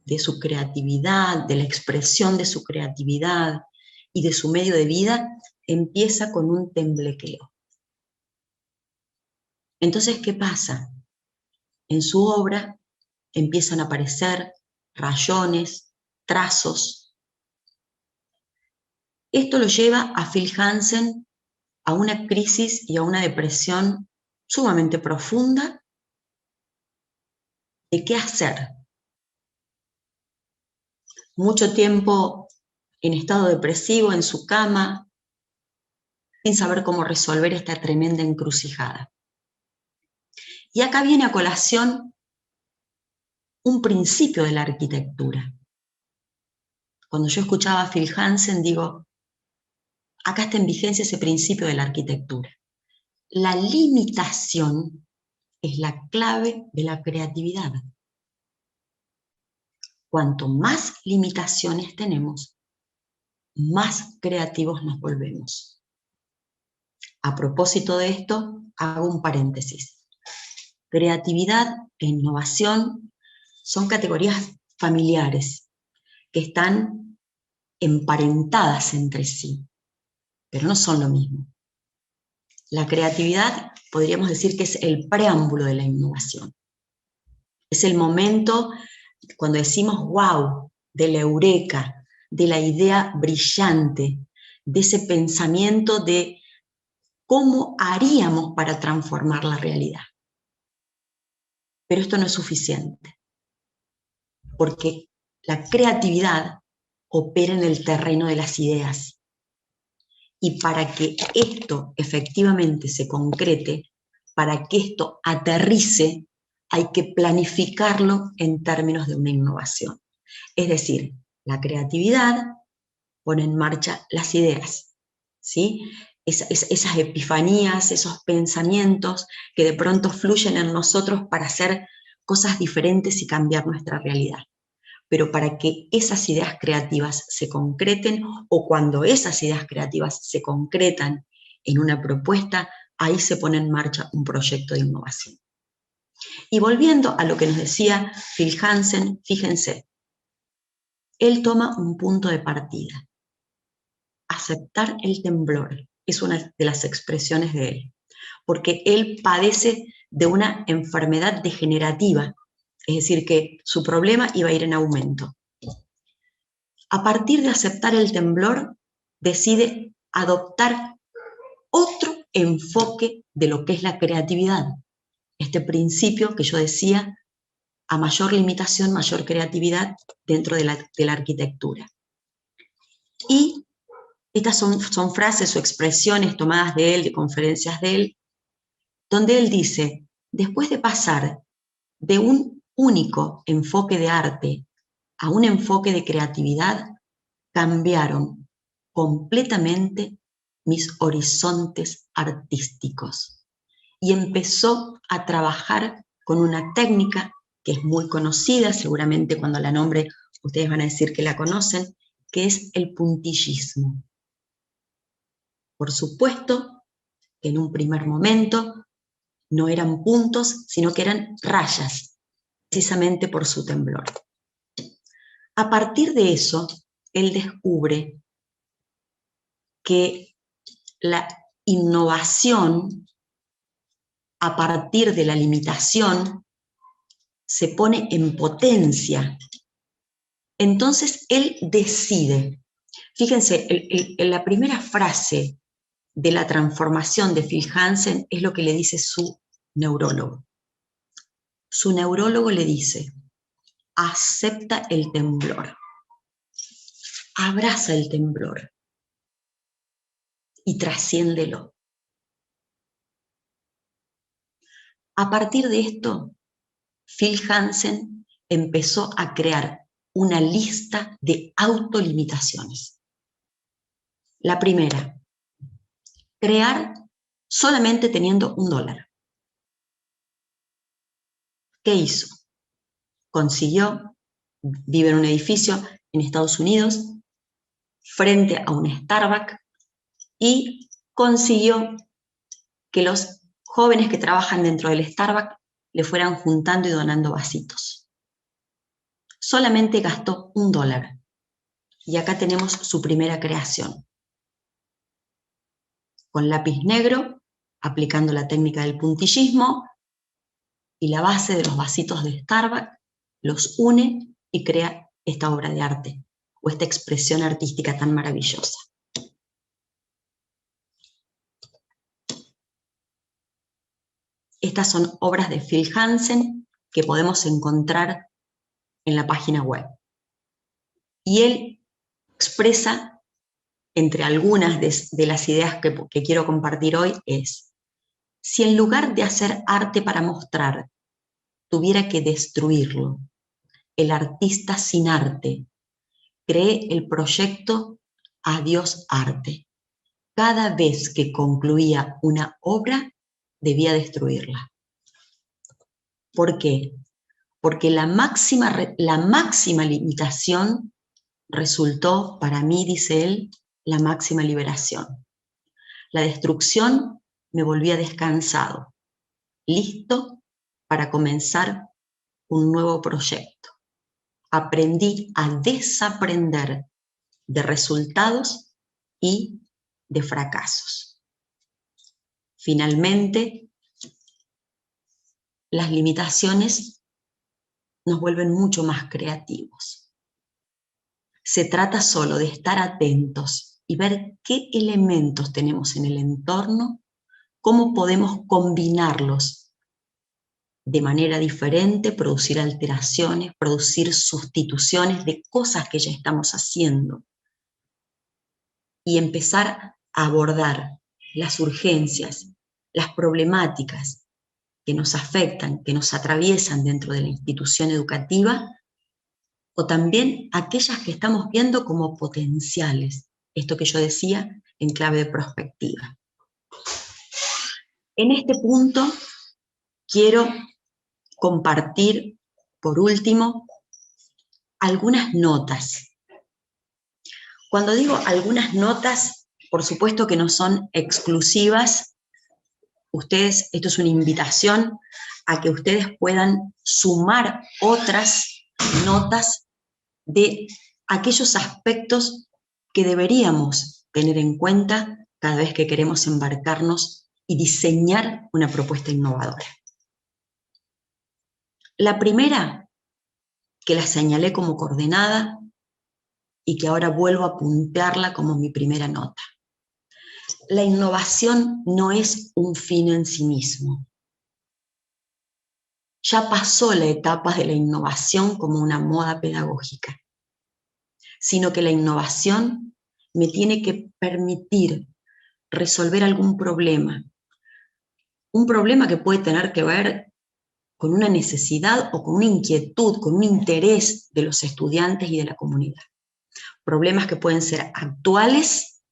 de su creatividad, de la expresión de su creatividad y de su medio de vida, empieza con un temblequeo. Entonces, ¿qué pasa? En su obra empiezan a aparecer rayones, trazos. Esto lo lleva a Phil Hansen a una crisis y a una depresión sumamente profunda de qué hacer. Mucho tiempo en estado depresivo, en su cama, sin saber cómo resolver esta tremenda encrucijada. Y acá viene a colación un principio de la arquitectura. Cuando yo escuchaba a Phil Hansen, digo, acá está en vigencia ese principio de la arquitectura. La limitación es la clave de la creatividad. Cuanto más limitaciones tenemos, más creativos nos volvemos. A propósito de esto, hago un paréntesis. Creatividad e innovación son categorías familiares que están emparentadas entre sí, pero no son lo mismo. La creatividad podríamos decir que es el preámbulo de la innovación. Es el momento cuando decimos wow, de la eureka, de la idea brillante, de ese pensamiento de cómo haríamos para transformar la realidad. Pero esto no es suficiente, porque la creatividad opera en el terreno de las ideas. Y para que esto efectivamente se concrete, para que esto aterrice, hay que planificarlo en términos de una innovación. Es decir, la creatividad pone en marcha las ideas, ¿sí? Esas epifanías, esos pensamientos que de pronto fluyen en nosotros para hacer cosas diferentes y cambiar nuestra realidad. Pero para que esas ideas creativas se concreten, o cuando esas ideas creativas se concretan en una propuesta, ahí se pone en marcha un proyecto de innovación. Y volviendo a lo que nos decía Phil Hansen, fíjense, él toma un punto de partida. Aceptar el temblor es una de las expresiones de él, porque él padece de una enfermedad degenerativa, es decir, que su problema iba a ir en aumento. A partir de aceptar el temblor, decide adoptar otro enfoque de lo que es la creatividad. Este principio que yo decía, a mayor limitación, mayor creatividad dentro de la arquitectura. Y estas son frases o expresiones tomadas de él, de conferencias de él, donde él dice, después de pasar de un único enfoque de arte a un enfoque de creatividad, cambiaron completamente mis horizontes artísticos. Y empezó a trabajar con una técnica que es muy conocida, seguramente cuando la nombre ustedes van a decir que la conocen, que es el puntillismo. Por supuesto que en un primer momento no eran puntos, sino que eran rayas, precisamente por su temblor. A partir de eso, él descubre que la innovación, a partir de la limitación, se pone en potencia. Entonces él decide. Fíjense, la primera frase de la transformación de Phil Hansen es lo que le dice su neurólogo. Su neurólogo le dice, acepta el temblor, abraza el temblor y trasciéndelo. A partir de esto, Phil Hansen empezó a crear una lista de autolimitaciones. La primera, crear solamente teniendo $1. ¿Qué hizo? Consiguió, vive en un edificio en Estados Unidos, frente a un Starbucks, y consiguió que los jóvenes que trabajan dentro del Starbucks le fueran juntando y donando vasitos. Solamente gastó $1. Y acá tenemos su primera creación. Con lápiz negro, aplicando la técnica del puntillismo, y la base de los vasitos de Starbucks, los une y crea esta obra de arte, o esta expresión artística tan maravillosa. Estas son obras de Phil Hansen que podemos encontrar en la página web. Y él expresa, entre algunas de las ideas que quiero compartir hoy, es: si en lugar de hacer arte para mostrar, tuviera que destruirlo, el artista sin arte cree el proyecto Adiós Arte. Cada vez que concluía una obra, debía destruirla. ¿Por qué? Porque la máxima limitación resultó, para mí, dice él, la máxima liberación. La destrucción me volvía descansado, listo para comenzar un nuevo proyecto. Aprendí a desaprender de resultados y de fracasos. Finalmente, las limitaciones nos vuelven mucho más creativos. Se trata solo de estar atentos y ver qué elementos tenemos en el entorno, cómo podemos combinarlos de manera diferente, producir alteraciones, producir sustituciones de cosas que ya estamos haciendo y empezar a abordar las urgencias, las problemáticas que nos afectan, que nos atraviesan dentro de la institución educativa, o también aquellas que estamos viendo como potenciales, esto que yo decía en clave de prospectiva. En este punto quiero compartir, por último, algunas notas. Cuando digo algunas notas, por supuesto que no son exclusivas. Ustedes, esto es una invitación a que ustedes puedan sumar otras notas de aquellos aspectos que deberíamos tener en cuenta cada vez que queremos embarcarnos y diseñar una propuesta innovadora. La primera, que la señalé como coordenada y que ahora vuelvo a puntearla como mi primera nota. La innovación no es un fin en sí mismo. Ya pasó la etapa de la innovación como una moda pedagógica, sino que la innovación me tiene que permitir resolver algún problema. Un problema que puede tener que ver con una necesidad o con una inquietud, con un interés de los estudiantes y de la comunidad. Problemas que pueden ser actuales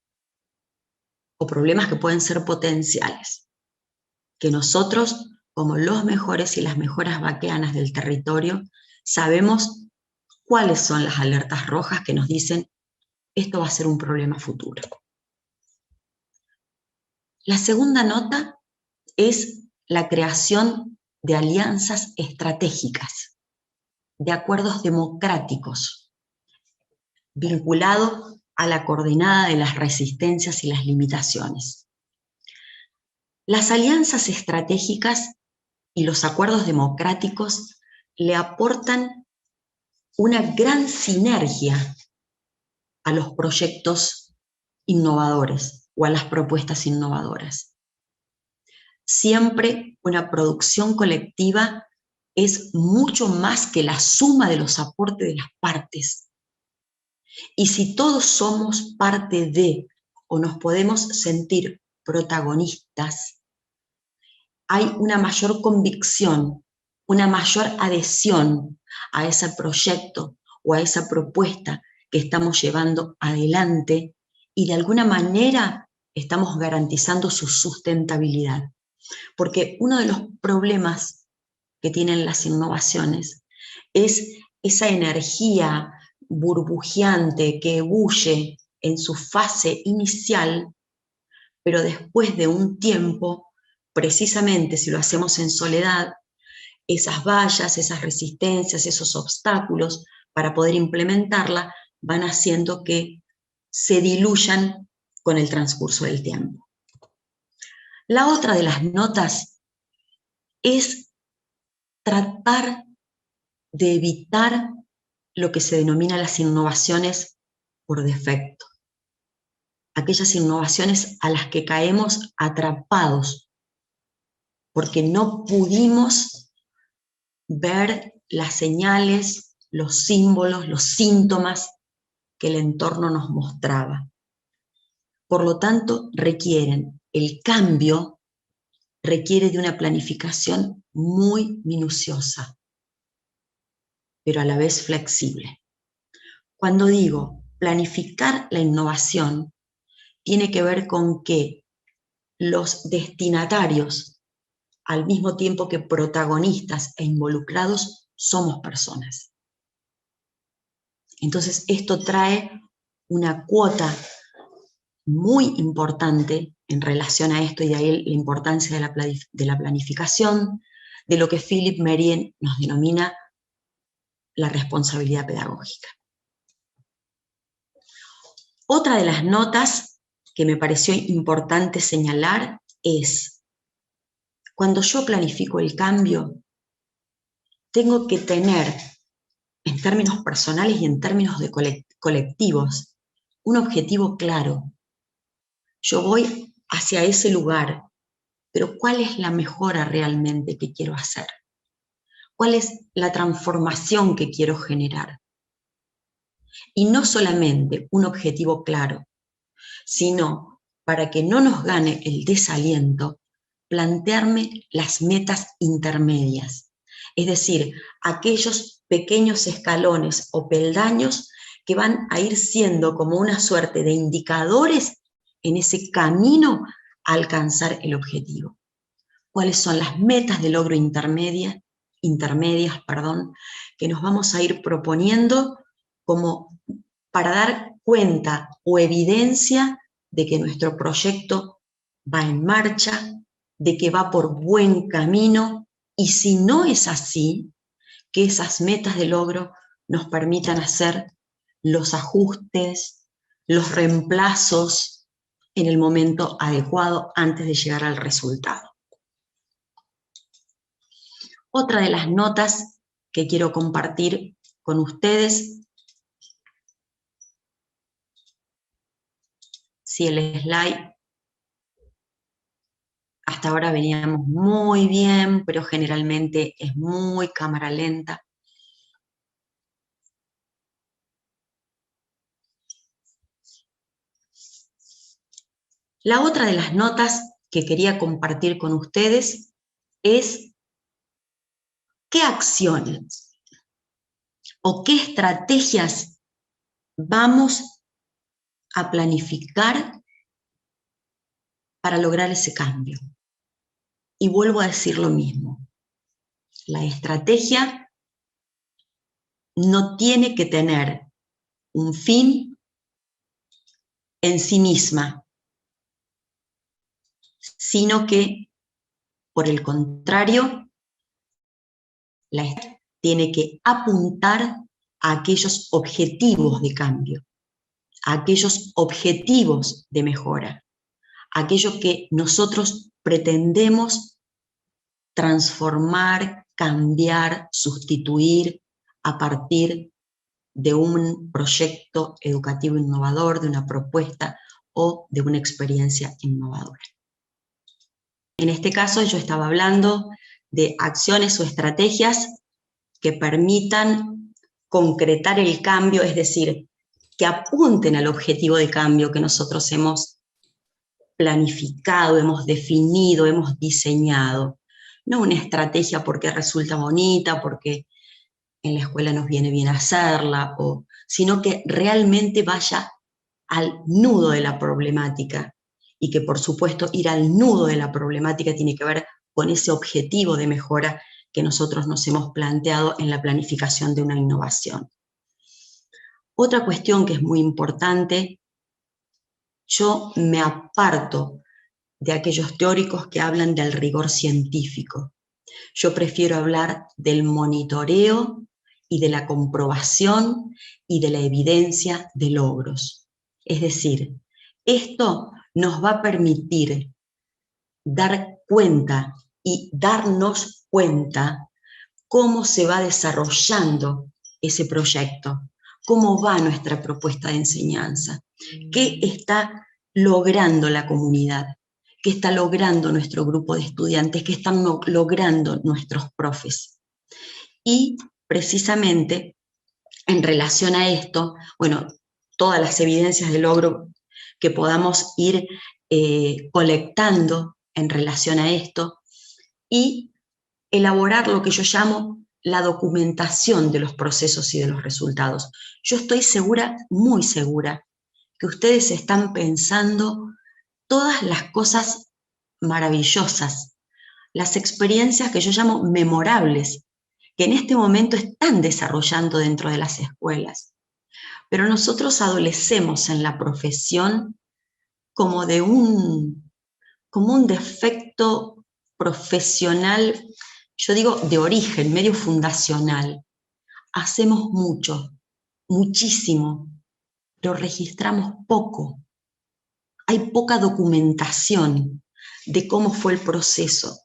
o problemas que pueden ser potenciales. Que nosotros, como los mejores y las mejoras vaqueanas del territorio, sabemos cuáles son las alertas rojas que nos dicen esto va a ser un problema futuro. La segunda nota es la creación de alianzas estratégicas, de acuerdos democráticos, vinculados a la coordenada de las resistencias y las limitaciones. Las alianzas estratégicas y los acuerdos democráticos le aportan una gran sinergia a los proyectos innovadores o a las propuestas innovadoras. Siempre una producción colectiva es mucho más que la suma de los aportes de las partes. Y si todos somos parte de, o nos podemos sentir protagonistas, hay una mayor convicción, una mayor adhesión a ese proyecto o a esa propuesta que estamos llevando adelante, y de alguna manera estamos garantizando su sustentabilidad. Porque uno de los problemas que tienen las innovaciones es esa energía burbujeante que ebulle en su fase inicial, pero después de un tiempo, precisamente si lo hacemos en soledad, esas vallas, esas resistencias, esos obstáculos para poder implementarla van haciendo que se diluyan con el transcurso del tiempo. La otra de las notas es tratar de evitar lo que se denomina las innovaciones por defecto. Aquellas innovaciones a las que caemos atrapados porque no pudimos ver las señales, los símbolos, los síntomas que el entorno nos mostraba. Por lo tanto, el cambio requiere de una planificación muy minuciosa, pero a la vez flexible. Cuando digo planificar la innovación, tiene que ver con que los destinatarios, al mismo tiempo que protagonistas e involucrados, somos personas. Entonces, esto trae una cuota muy importante en relación a esto, y de ahí la importancia de la planificación, de lo que Philip Merien nos denomina la responsabilidad pedagógica. Otra de las notas que me pareció importante señalar es, cuando yo planifico el cambio, tengo que tener, en términos personales y en términos de colectivos, un objetivo claro. Yo voy hacia ese lugar, pero ¿cuál es la mejora realmente que quiero hacer? ¿Cuál es la transformación que quiero generar? Y no solamente un objetivo claro, sino, para que no nos gane el desaliento, plantearme las metas intermedias, es decir, aquellos pequeños escalones o peldaños que van a ir siendo como una suerte de indicadores en ese camino a alcanzar el objetivo. ¿Cuáles son las metas de logro intermedias, que nos vamos a ir proponiendo como para dar cuenta o evidencia de que nuestro proyecto va en marcha, de que va por buen camino, y si no es así, que esas metas de logro nos permitan hacer los ajustes, los reemplazos en el momento adecuado antes de llegar al resultado. Otra de las notas que quiero compartir con ustedes, si el slide, hasta ahora veníamos muy bien, pero generalmente es muy cámara lenta. La otra de las notas que quería compartir con ustedes es qué acciones o qué estrategias vamos a planificar para lograr ese cambio. Y vuelvo a decir lo mismo. La estrategia no tiene que tener un fin en sí misma, sino que, por el contrario, la estrategia tiene que apuntar a aquellos objetivos de cambio, a aquellos objetivos de mejora, aquello que nosotros pretendemos transformar, cambiar, sustituir a partir de un proyecto educativo innovador, de una propuesta o de una experiencia innovadora. En este caso yo estaba hablando de acciones o estrategias que permitan concretar el cambio, es decir, que apunten al objetivo de cambio que nosotros hemos planificado, hemos definido, hemos diseñado. No una estrategia porque resulta bonita, porque en la escuela nos viene bien hacerla, sino que realmente vaya al nudo de la problemática, y que por supuesto ir al nudo de la problemática tiene que ver con ese objetivo de mejora que nosotros nos hemos planteado en la planificación de una innovación. Otra cuestión que es muy importante, yo me aparto de aquellos teóricos que hablan del rigor científico. Yo prefiero hablar del monitoreo y de la comprobación y de la evidencia de logros. Es decir, esto nos va a permitir dar cuenta y darnos cuenta cómo se va desarrollando ese proyecto, cómo va nuestra propuesta de enseñanza, qué está logrando la comunidad, qué está logrando nuestro grupo de estudiantes, qué están logrando nuestros profes. Y precisamente en relación a esto, bueno, todas las evidencias de logro que podamos ir colectando en relación a esto, y elaborar lo que yo llamo la documentación de los procesos y de los resultados. Yo estoy segura, muy segura, que ustedes están pensando todas las cosas maravillosas, las experiencias que yo llamo memorables, que en este momento están desarrollando dentro de las escuelas. Pero nosotros adolecemos en la profesión como de como un defecto profesional, yo digo de origen, medio fundacional. Hacemos mucho, muchísimo, pero registramos poco. Hay poca documentación de cómo fue el proceso,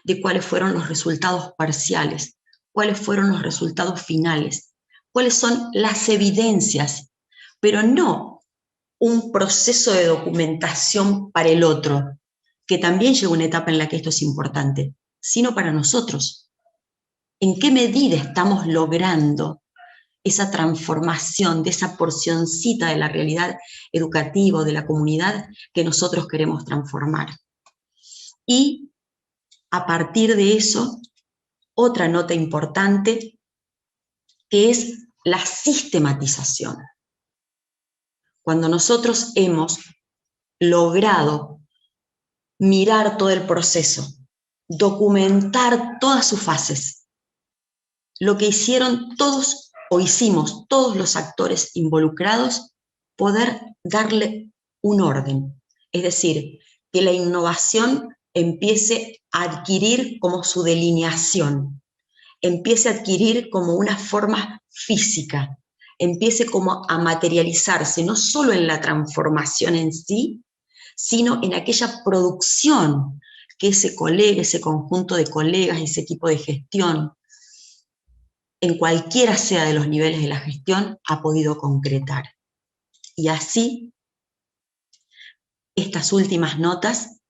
de cuáles fueron los resultados parciales, cuáles fueron los resultados finales, cuáles son las evidencias, pero no un proceso de documentación para el otro, que también llega una etapa en la que esto es importante, sino para nosotros. ¿En qué medida estamos logrando esa transformación de esa porcioncita de la realidad educativa o de la comunidad que nosotros queremos transformar? Y a partir de eso, otra nota importante, que es la sistematización. Cuando nosotros hemos logrado mirar todo el proceso, documentar todas sus fases, lo que hicieron todos o hicimos todos los actores involucrados, poder darle un orden. Es decir, que la innovación empiece a adquirir como su delineación, empiece a adquirir como una forma física, empiece como a materializarse, no solo en la transformación en sí, sino en aquella producción que ese colega, ese conjunto de colegas, ese equipo de gestión, en cualquiera sea de los niveles de la gestión, ha podido concretar. Y así, estas últimas notas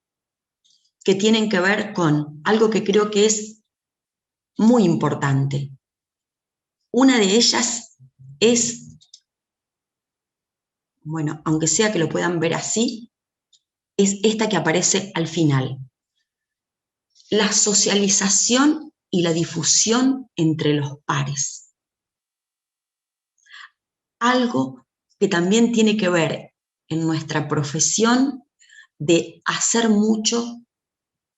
que tienen que ver con algo que creo que es muy importante. Una de ellas es, bueno, aunque sea que lo puedan ver así, es esta que aparece al final. La socialización y la difusión entre los pares. Algo que también tiene que ver en nuestra profesión de hacer mucho,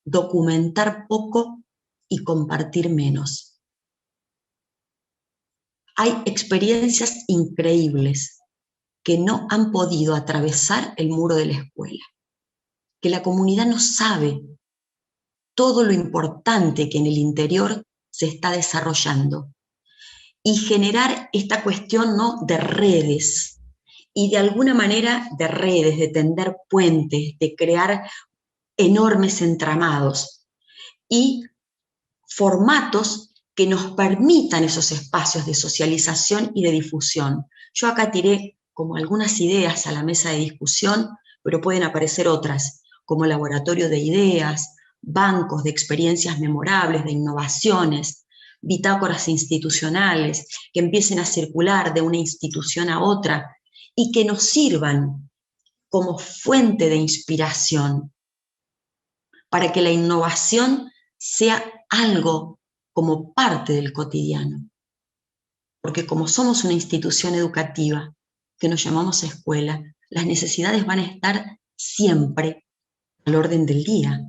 documentar poco y compartir menos. Hay experiencias increíbles que no han podido atravesar el muro de la escuela, que la comunidad no sabe todo lo importante que en el interior se está desarrollando, y generar esta cuestión, ¿no?, de redes, y de alguna manera de redes, de tender puentes, de crear enormes entramados y formatos que nos permitan esos espacios de socialización y de difusión. Yo acá tiré como algunas ideas a la mesa de discusión, pero pueden aparecer otras, como laboratorio de ideas, bancos de experiencias memorables, de innovaciones, bitácoras institucionales que empiecen a circular de una institución a otra y que nos sirvan como fuente de inspiración para que la innovación sea algo como parte del cotidiano. Porque como somos una institución educativa que nos llamamos escuela, las necesidades van a estar siempre al orden del día.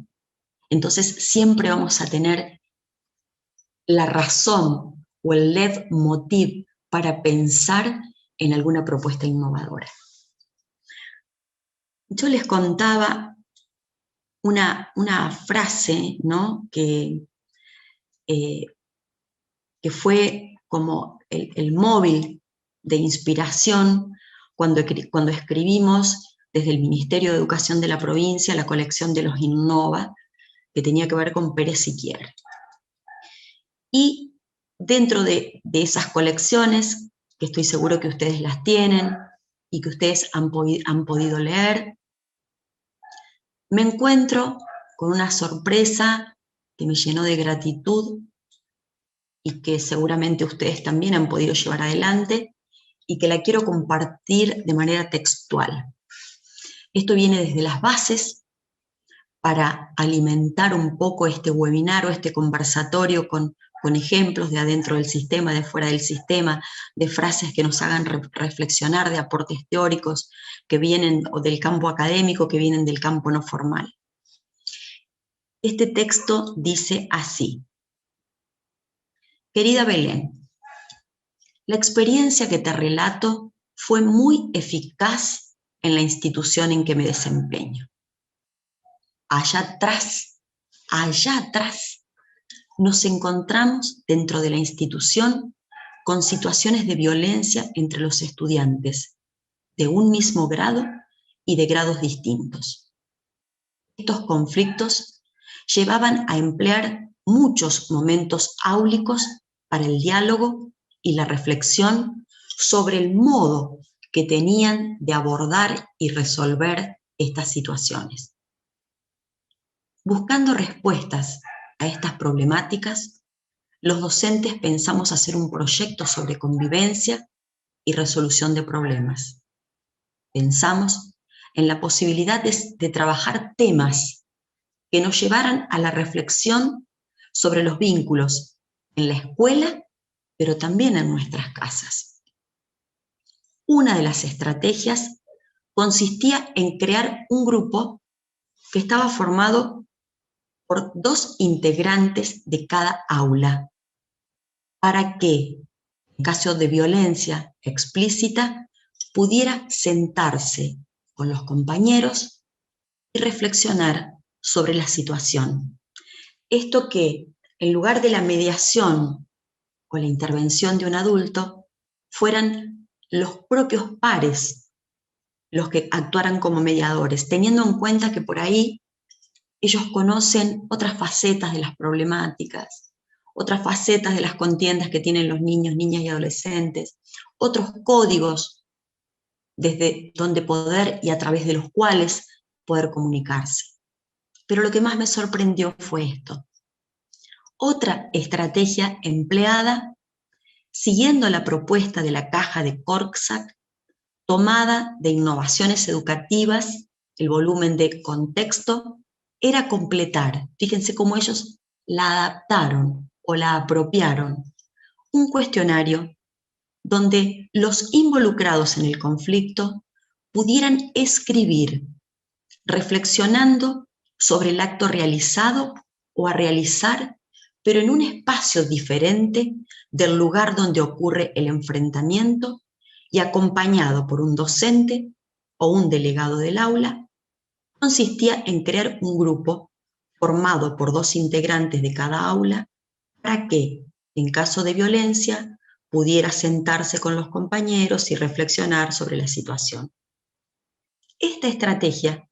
Entonces siempre vamos a tener la razón o el leitmotiv para pensar en alguna propuesta innovadora. Yo les contaba una frase, ¿no? que fue como el móvil de inspiración cuando escribimos desde el Ministerio de Educación de la provincia la colección de los Innova, que tenía que ver con Pérez Siquier. Y dentro de esas colecciones, que estoy seguro que ustedes las tienen y que ustedes han podido leer, me encuentro con una sorpresa que me llenó de gratitud y que seguramente ustedes también han podido llevar adelante y que la quiero compartir de manera textual. Esto viene desde las bases para alimentar un poco este webinar o este conversatorio con ejemplos de adentro del sistema, de fuera del sistema, de frases que nos hagan reflexionar, de aportes teóricos que vienen del campo académico, que vienen del campo no formal. Este texto dice así: Querida Belén, la experiencia que te relato fue muy eficaz en la institución en que me desempeño. Allá atrás, nos encontramos dentro de la institución con situaciones de violencia entre los estudiantes de un mismo grado y de grados distintos. Estos conflictos llevaban a emplear muchos momentos áulicos para el diálogo y la reflexión sobre el modo que tenían de abordar y resolver estas situaciones. Buscando respuestas a estas problemáticas, los docentes pensamos hacer un proyecto sobre convivencia y resolución de problemas. Pensamos en la posibilidad de trabajar temas que nos llevaran a la reflexión sobre los vínculos en la escuela, pero también en nuestras casas. Una de las estrategias consistía en crear un grupo que estaba formado por 2 integrantes de cada aula, para que, en caso de violencia explícita, pudiera sentarse con los compañeros y reflexionar sobre la situación. Esto que, en lugar de la mediación o la intervención de un adulto, fueran los propios pares los que actuaran como mediadores, teniendo en cuenta que por ahí ellos conocen otras facetas de las problemáticas, otras facetas de las contiendas que tienen los niños, niñas y adolescentes, otros códigos desde donde poder y a través de los cuales poder comunicarse. Pero lo que más me sorprendió fue esto. Otra estrategia empleada, siguiendo la propuesta de la caja de Korczak, tomada de Innovaciones Educativas, el volumen de Contexto, era completar, fíjense cómo ellos la adaptaron o la apropiaron, un cuestionario donde los involucrados en el conflicto pudieran escribir, reflexionando sobre el acto realizado o a realizar, pero en un espacio diferente del lugar donde ocurre el enfrentamiento y acompañado por un docente o un delegado del aula. Consistía en crear un grupo formado por 2 integrantes de cada aula para que, en caso de violencia, pudiera sentarse con los compañeros y reflexionar sobre la situación. Esta estrategia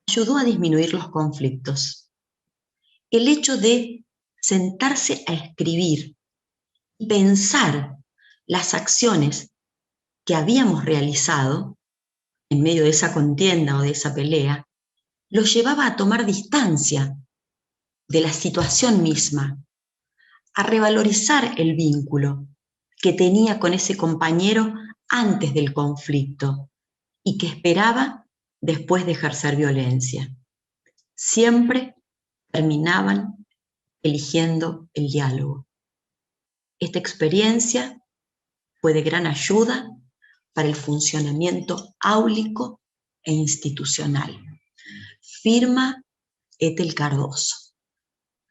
ayudó a disminuir los conflictos. El hecho de sentarse a escribir y pensar las acciones que habíamos realizado en medio de esa contienda o de esa pelea, los llevaba a tomar distancia de la situación misma, a revalorizar el vínculo que tenía con ese compañero antes del conflicto y que esperaba después de ejercer violencia. Siempre terminaban eligiendo el diálogo. Esta experiencia fue de gran ayuda para el funcionamiento áulico e institucional. Firma Ethel Cardoso.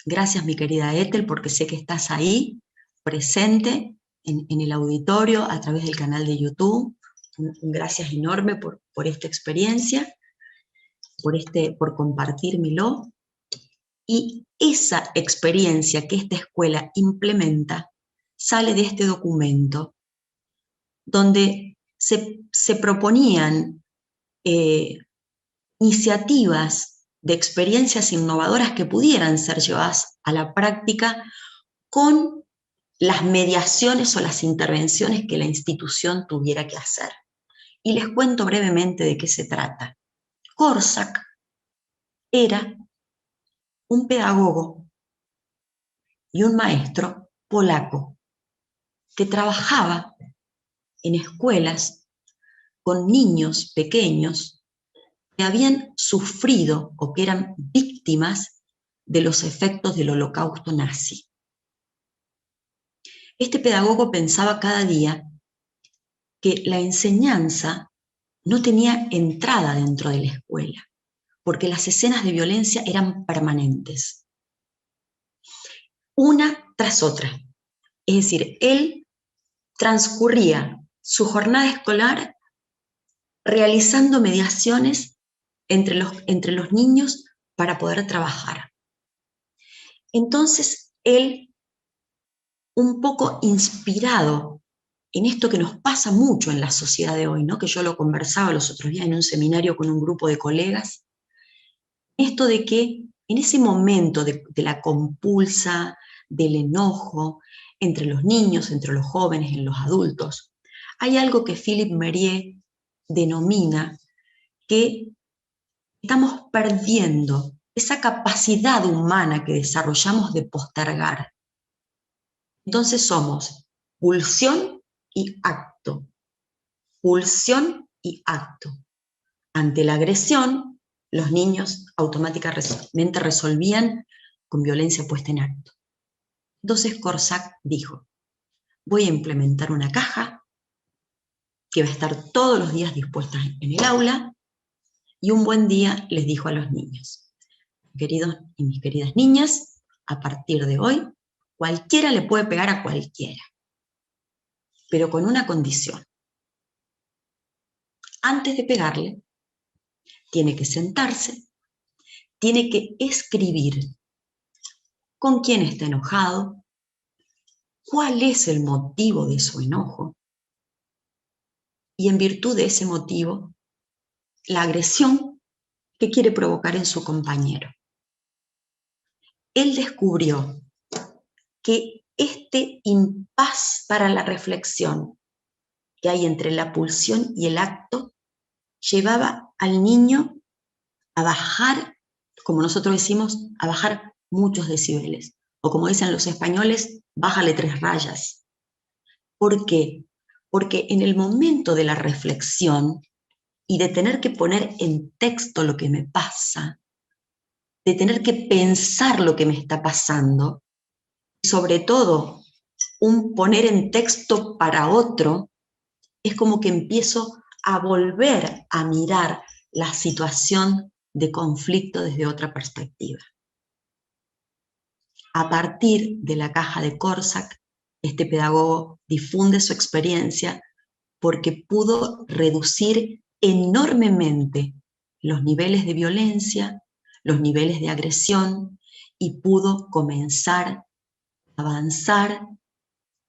Gracias, mi querida Ethel, porque sé que estás ahí, presente en el auditorio a través del canal de YouTube. Un gracias enorme por esta experiencia, por compartírmelo. Y esa experiencia que esta escuela implementa sale de este documento, donde se proponían iniciativas de experiencias innovadoras que pudieran ser llevadas a la práctica con las mediaciones o las intervenciones que la institución tuviera que hacer. Y les cuento brevemente de qué se trata. Korczak era un pedagogo y un maestro polaco que trabajaba en escuelas con niños pequeños que habían sufrido o que eran víctimas de los efectos del holocausto nazi. Este pedagogo pensaba cada día que la enseñanza no tenía entrada dentro de la escuela, porque las escenas de violencia eran permanentes, una tras otra. Es decir, él transcurría su jornada escolar realizando mediaciones entre los niños para poder trabajar. Entonces, él, un poco inspirado en esto que nos pasa mucho en la sociedad de hoy, ¿no? Que yo lo conversaba los otros días en un seminario con un grupo de colegas, esto de que en ese momento de la compulsa, del enojo, entre los niños, entre los jóvenes, en los adultos, hay algo que Philippe Mérieux denomina que estamos perdiendo esa capacidad humana que desarrollamos de postergar. Entonces somos pulsión y acto, pulsión y acto. Ante la agresión, los niños automáticamente resolvían con violencia puesta en acto. Entonces Korczak dijo, voy a implementar una caja que va a estar todos los días dispuesta en el aula, y un buen día les dijo a los niños, queridos y mis queridas niñas, a partir de hoy, cualquiera le puede pegar a cualquiera, pero con una condición. Antes de pegarle, tiene que sentarse, tiene que escribir con quién está enojado, cuál es el motivo de su enojo, y en virtud de ese motivo, la agresión que quiere provocar en su compañero. Él descubrió que este impas para la reflexión que hay entre la pulsión y el acto llevaba al niño a bajar, como nosotros decimos, a bajar muchos decibeles, o como dicen los españoles, bájale 3 rayas. ¿Por qué? Porque en el momento de la reflexión y de tener que poner en texto lo que me pasa, de tener que pensar lo que me está pasando, y sobre todo un poner en texto para otro, es como que empiezo a volver a mirar la situación de conflicto desde otra perspectiva. A partir de la caja de Korczak, este pedagogo difunde su experiencia porque pudo reducir enormemente los niveles de violencia, los niveles de agresión, y pudo comenzar a avanzar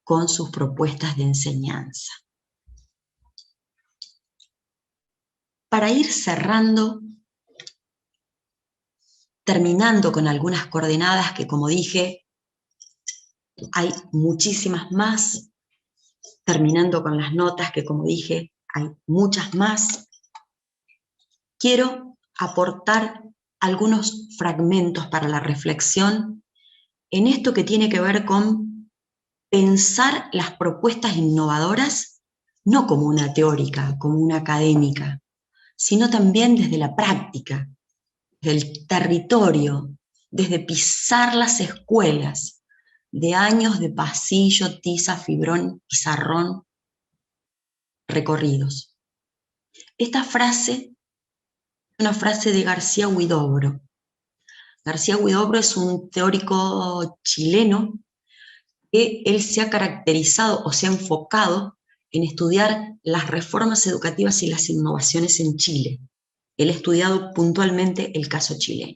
con sus propuestas de enseñanza. Para ir cerrando, terminando con algunas coordenadas que, como dije, hay muchísimas más, terminando con las notas que, como dije, hay muchas más, quiero aportar algunos fragmentos para la reflexión en esto que tiene que ver con pensar las propuestas innovadoras no como una teórica, como una académica, sino también desde la práctica, del territorio, desde pisar las escuelas, de años de pasillo, tiza, fibrón, pizarrón, recorridos. Esta frase es una frase de García Huidobro. García Huidobro es un teórico chileno que él se ha caracterizado o se ha enfocado en estudiar las reformas educativas y las innovaciones en Chile. Él ha estudiado puntualmente el caso chileno.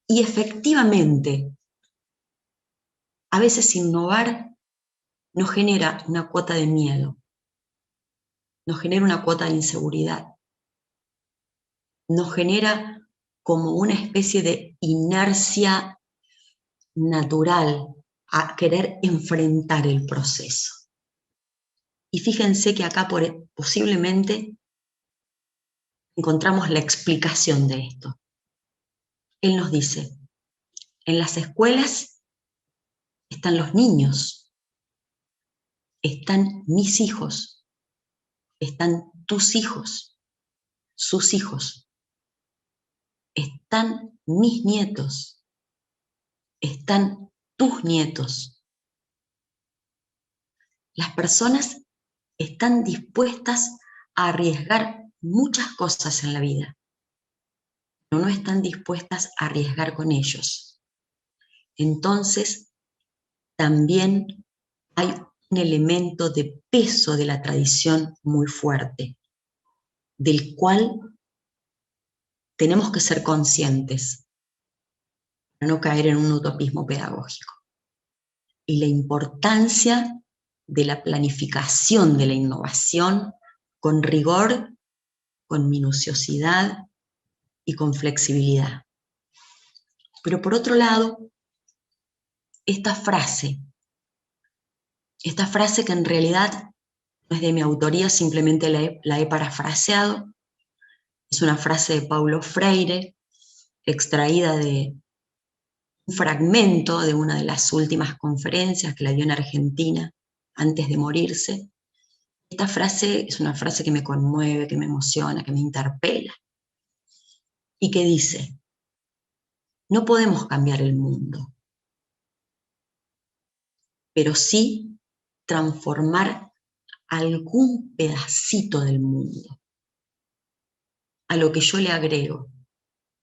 Y efectivamente, a veces innovar nos genera una cuota de miedo, nos genera una cuota de inseguridad, nos genera como una especie de inercia natural a querer enfrentar el proceso. Y fíjense que acá posiblemente encontramos la explicación de esto. Él nos dice, en las escuelas están los niños, están mis hijos, están tus hijos, sus hijos, están mis nietos, están tus nietos. Las personas están dispuestas a arriesgar muchas cosas en la vida, pero no están dispuestas a arriesgar con ellos. Entonces, también hay un elemento de peso de la tradición muy fuerte, del cual tenemos que ser conscientes para no caer en un utopismo pedagógico. Y la importancia de la planificación de la innovación con rigor, con minuciosidad y con flexibilidad. Pero por otro lado, esta frase que en realidad no es de mi autoría, simplemente la he parafraseado, es una frase de Paulo Freire, extraída de un fragmento de una de las últimas conferencias que la dio en Argentina antes de morirse. Esta frase es una frase que me conmueve, que me emociona, que me interpela, y que dice, no podemos cambiar el mundo, pero sí transformar algún pedacito del mundo. A lo que yo le agrego,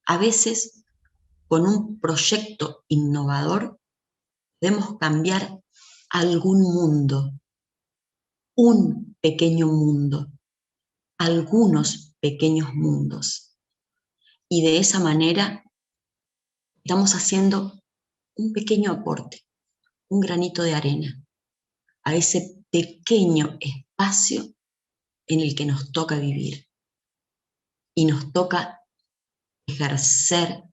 a veces con un proyecto innovador podemos cambiar algún mundo, un pequeño mundo, algunos pequeños mundos. Y de esa manera estamos haciendo un pequeño aporte, un granito de arena a ese pequeño espacio en el que nos toca vivir y nos toca ejercer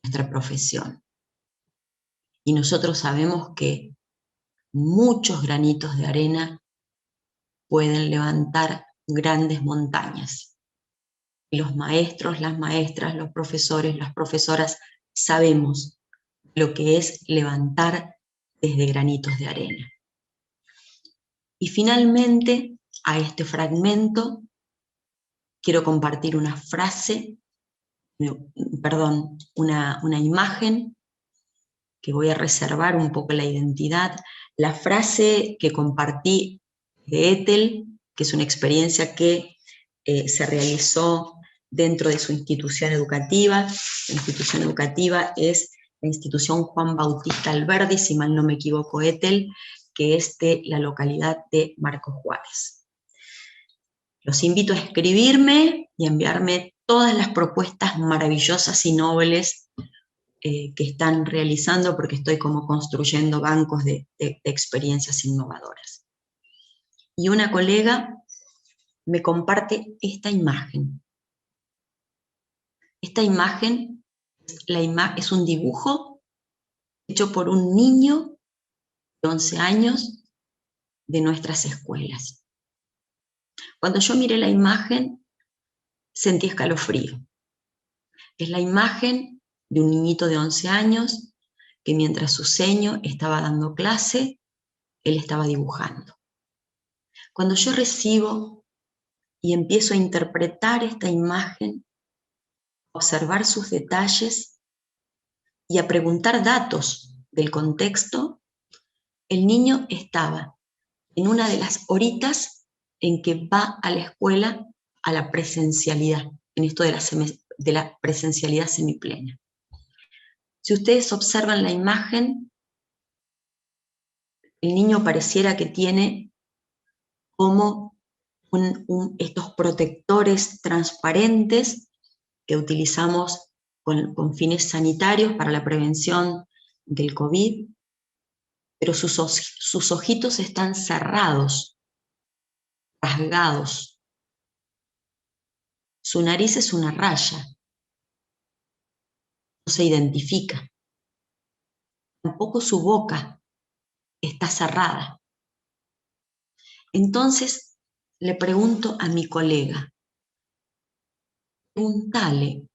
nuestra profesión. Y nosotros sabemos que muchos granitos de arena pueden levantar grandes montañas. Y los maestros, las maestras, los profesores, las profesoras sabemos lo que es levantar desde granitos de arena. Y finalmente, a este fragmento, quiero compartir una frase, una imagen que voy a reservar un poco la identidad. La frase que compartí de Ethel, que es una experiencia que se realizó dentro de su institución educativa. La institución educativa es la institución Juan Bautista Alberdi, si mal no me equivoco, Ethel, que es de la localidad de Marcos Juárez. Los invito a escribirme y a enviarme todas las propuestas maravillosas y nobles que están realizando, porque estoy como construyendo bancos de experiencias innovadoras. Y una colega me comparte esta imagen. Esta imagen es un dibujo hecho por un niño de 11 años de nuestras escuelas. Cuando yo miré la imagen, sentí escalofrío. Es la imagen de un niñito de 11 años que mientras su seño estaba dando clase, él estaba dibujando. Cuando yo recibo y empiezo a interpretar esta imagen, a observar sus detalles y a preguntar datos del contexto, el niño estaba en una de las horitas en que va a la escuela a la presencialidad, en esto de la presencialidad semiplena. Si ustedes observan la imagen, el niño pareciera que tiene como estos protectores transparentes que utilizamos con fines sanitarios para la prevención del COVID, pero sus ojitos están cerrados, rasgados. Su nariz es una raya, no se identifica. Tampoco su boca está cerrada. Entonces le pregunto a mi colega, preguntale,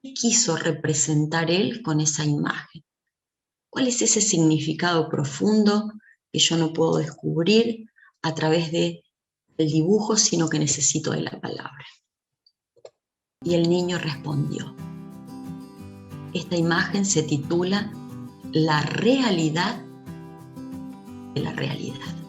¿qué quiso representar él con esa imagen? ¿Cuál es ese significado profundo que yo no puedo descubrir a través del dibujo, sino que necesito de la palabra? Y el niño respondió. Esta imagen se titula La realidad de la realidad.